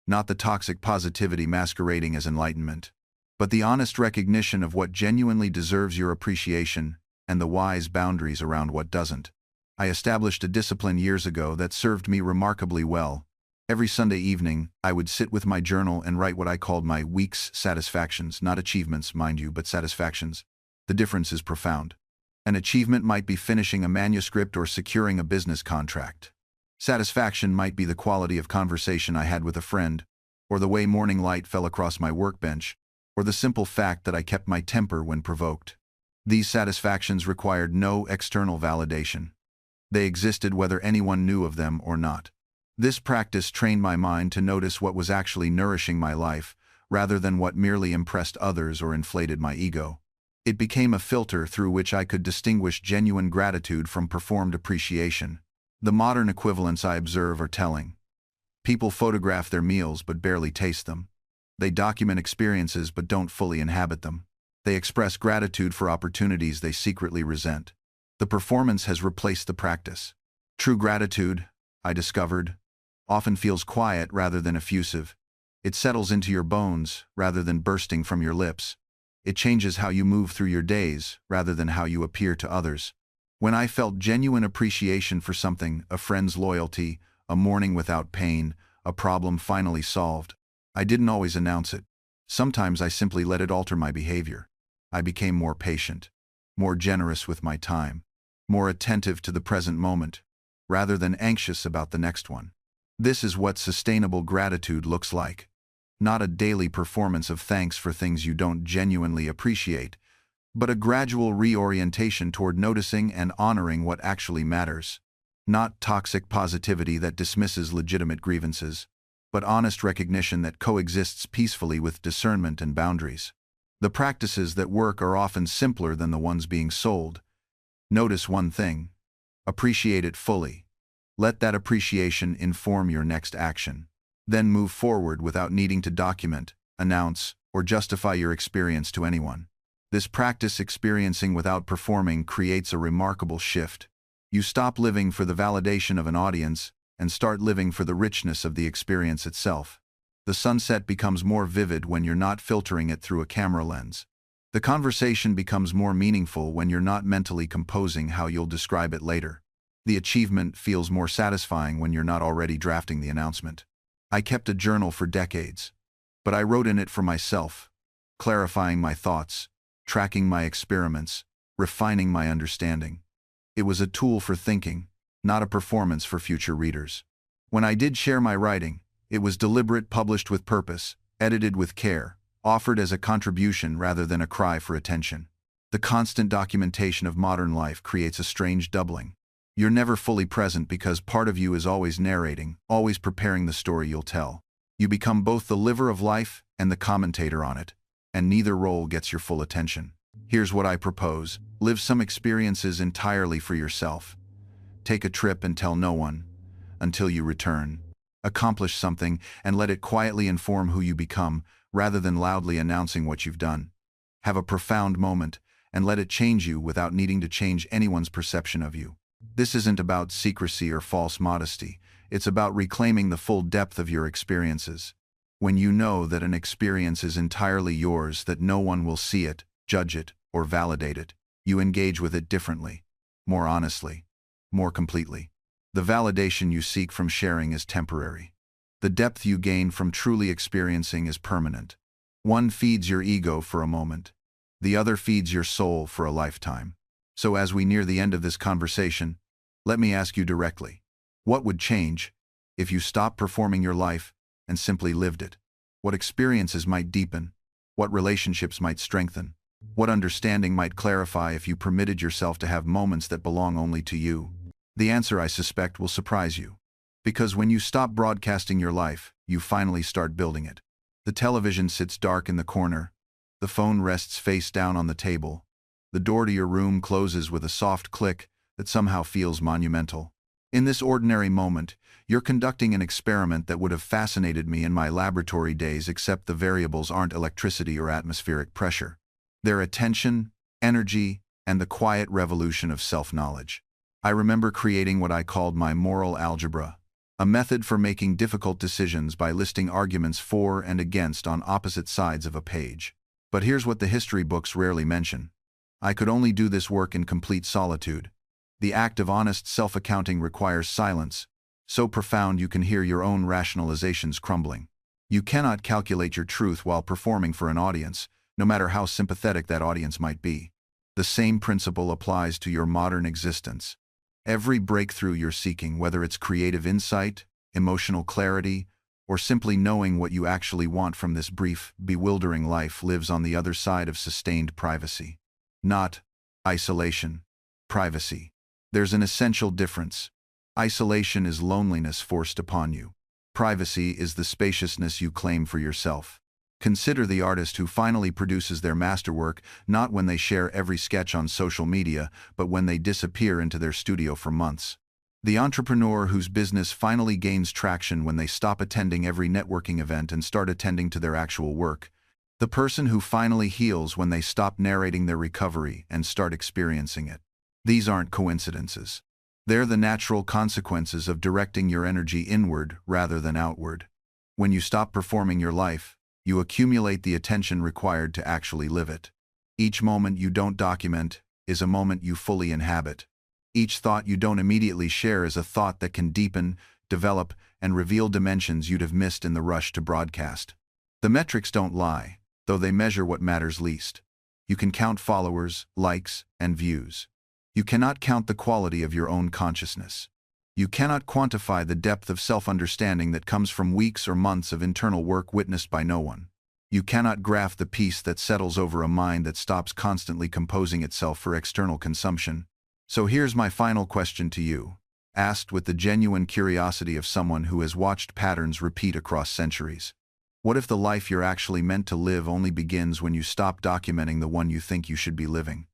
Speaker 1: not the toxic positivity masquerading as enlightenment, but the honest recognition of what genuinely deserves your appreciation and the wise boundaries around what doesn't. I established a discipline years ago that served me remarkably well. Every Sunday evening, I would sit with my journal and write what I called my week's satisfactions, not achievements, mind you, but satisfactions. The difference is profound. An achievement might be finishing a manuscript or securing a business contract. Satisfaction might be the quality of conversation I had with a friend, or the way morning light fell across my workbench, or the simple fact that I kept my temper when provoked. These satisfactions required no external validation. They existed whether anyone knew of them or not. This practice trained my mind to notice what was actually nourishing my life, rather than what merely impressed others or inflated my ego. It became a filter through which I could distinguish genuine gratitude from performed appreciation. The modern equivalents I observe are telling. People photograph their meals but barely taste them. They document experiences but don't fully inhabit them. They express gratitude for opportunities they secretly resent. The performance has replaced the practice. True gratitude, I discovered, often feels quiet rather than effusive. It settles into your bones rather than bursting from your lips. It changes how you move through your days rather than how you appear to others. When I felt genuine appreciation for something, a friend's loyalty, a morning without pain, a problem finally solved, I didn't always announce it. Sometimes I simply let it alter my behavior. I became more patient, more generous with my time, more attentive to the present moment, rather than anxious about the next one. This is what sustainable gratitude looks like. Not a daily performance of thanks for things you don't genuinely appreciate, but a gradual reorientation toward noticing and honoring what actually matters. Not toxic positivity that dismisses legitimate grievances, but honest recognition that coexists peacefully with discernment and boundaries. The practices that work are often simpler than the ones being sold. Notice one thing. Appreciate it fully. Let that appreciation inform your next action. Then move forward without needing to document, announce, or justify your experience to anyone. This practice experiencing without performing creates a remarkable shift. You stop living for the validation of an audience and start living for the richness of the experience itself. The sunset becomes more vivid when you're not filtering it through a camera lens. The conversation becomes more meaningful when you're not mentally composing how you'll describe it later. The achievement feels more satisfying when you're not already drafting the announcement. I kept a journal for decades, but I wrote in it for myself, clarifying my thoughts, tracking my experiments, refining my understanding. It was a tool for thinking, not a performance for future readers. When I did share my writing, it was deliberate, published with purpose, edited with care, offered as a contribution rather than a cry for attention. The constant documentation of modern life creates a strange doubling. You're never fully present because part of you is always narrating, always preparing the story you'll tell. You become both the liver of life and the commentator on it, and neither role gets your full attention. Here's what I propose. Live some experiences entirely for yourself. Take a trip and tell no one, until you return. Accomplish something and let it quietly inform who you become, rather than loudly announcing what you've done. Have a profound moment and let it change you without needing to change anyone's perception of you. This isn't about secrecy or false modesty. It's about reclaiming the full depth of your experiences. When you know that an experience is entirely yours, that no one will see it, judge it, or validate it, you engage with it differently, more honestly, more completely. The validation you seek from sharing is temporary. The depth you gain from truly experiencing is permanent. One feeds your ego for a moment. The other feeds your soul for a lifetime. So as we near the end of this conversation, let me ask you directly, what would change if you stopped performing your life and simply lived it? What experiences might deepen? What relationships might strengthen? What understanding might clarify if you permitted yourself to have moments that belong only to you? The answer, I suspect, will surprise you. Because when you stop broadcasting your life, you finally start building it. The television sits dark in the corner. The phone rests face down on the table. The door to your room closes with a soft click that somehow feels monumental. In this ordinary moment, you're conducting an experiment that would have fascinated me in my laboratory days, except the variables aren't electricity or atmospheric pressure. They're attention, energy, and the quiet revolution of self-knowledge. I remember creating what I called my moral algebra, a method for making difficult decisions by listing arguments for and against on opposite sides of a page. But here's what the history books rarely mention. I could only do this work in complete solitude. The act of honest self-accounting requires silence, so profound you can hear your own rationalizations crumbling. You cannot calculate your truth while performing for an audience, no matter how sympathetic that audience might be. The same principle applies to your modern existence. Every breakthrough you're seeking, whether it's creative insight, emotional clarity, or simply knowing what you actually want from this brief, bewildering life, lives on the other side of sustained privacy. Not isolation, privacy. There's an essential difference. Isolation is loneliness forced upon you. Privacy is the spaciousness you claim for yourself. Consider the artist who finally produces their masterwork, not when they share every sketch on social media, but when they disappear into their studio for months. The entrepreneur whose business finally gains traction when they stop attending every networking event and start attending to their actual work. The person who finally heals when they stop narrating their recovery and start experiencing it. These aren't coincidences. They're the natural consequences of directing your energy inward rather than outward. When you stop performing your life, you accumulate the attention required to actually live it. Each moment you don't document is a moment you fully inhabit. Each thought you don't immediately share is a thought that can deepen, develop, and reveal dimensions you'd have missed in the rush to broadcast. The metrics don't lie, though they measure what matters least. You can count followers, likes, and views. You cannot count the quality of your own consciousness. You cannot quantify the depth of self-understanding that comes from weeks or months of internal work witnessed by no one. You cannot graph the peace that settles over a mind that stops constantly composing itself for external consumption. So here's my final question to you, asked with the genuine curiosity of someone who has watched patterns repeat across centuries. What if the life you're actually meant to live only begins when you stop documenting the one you think you should be living?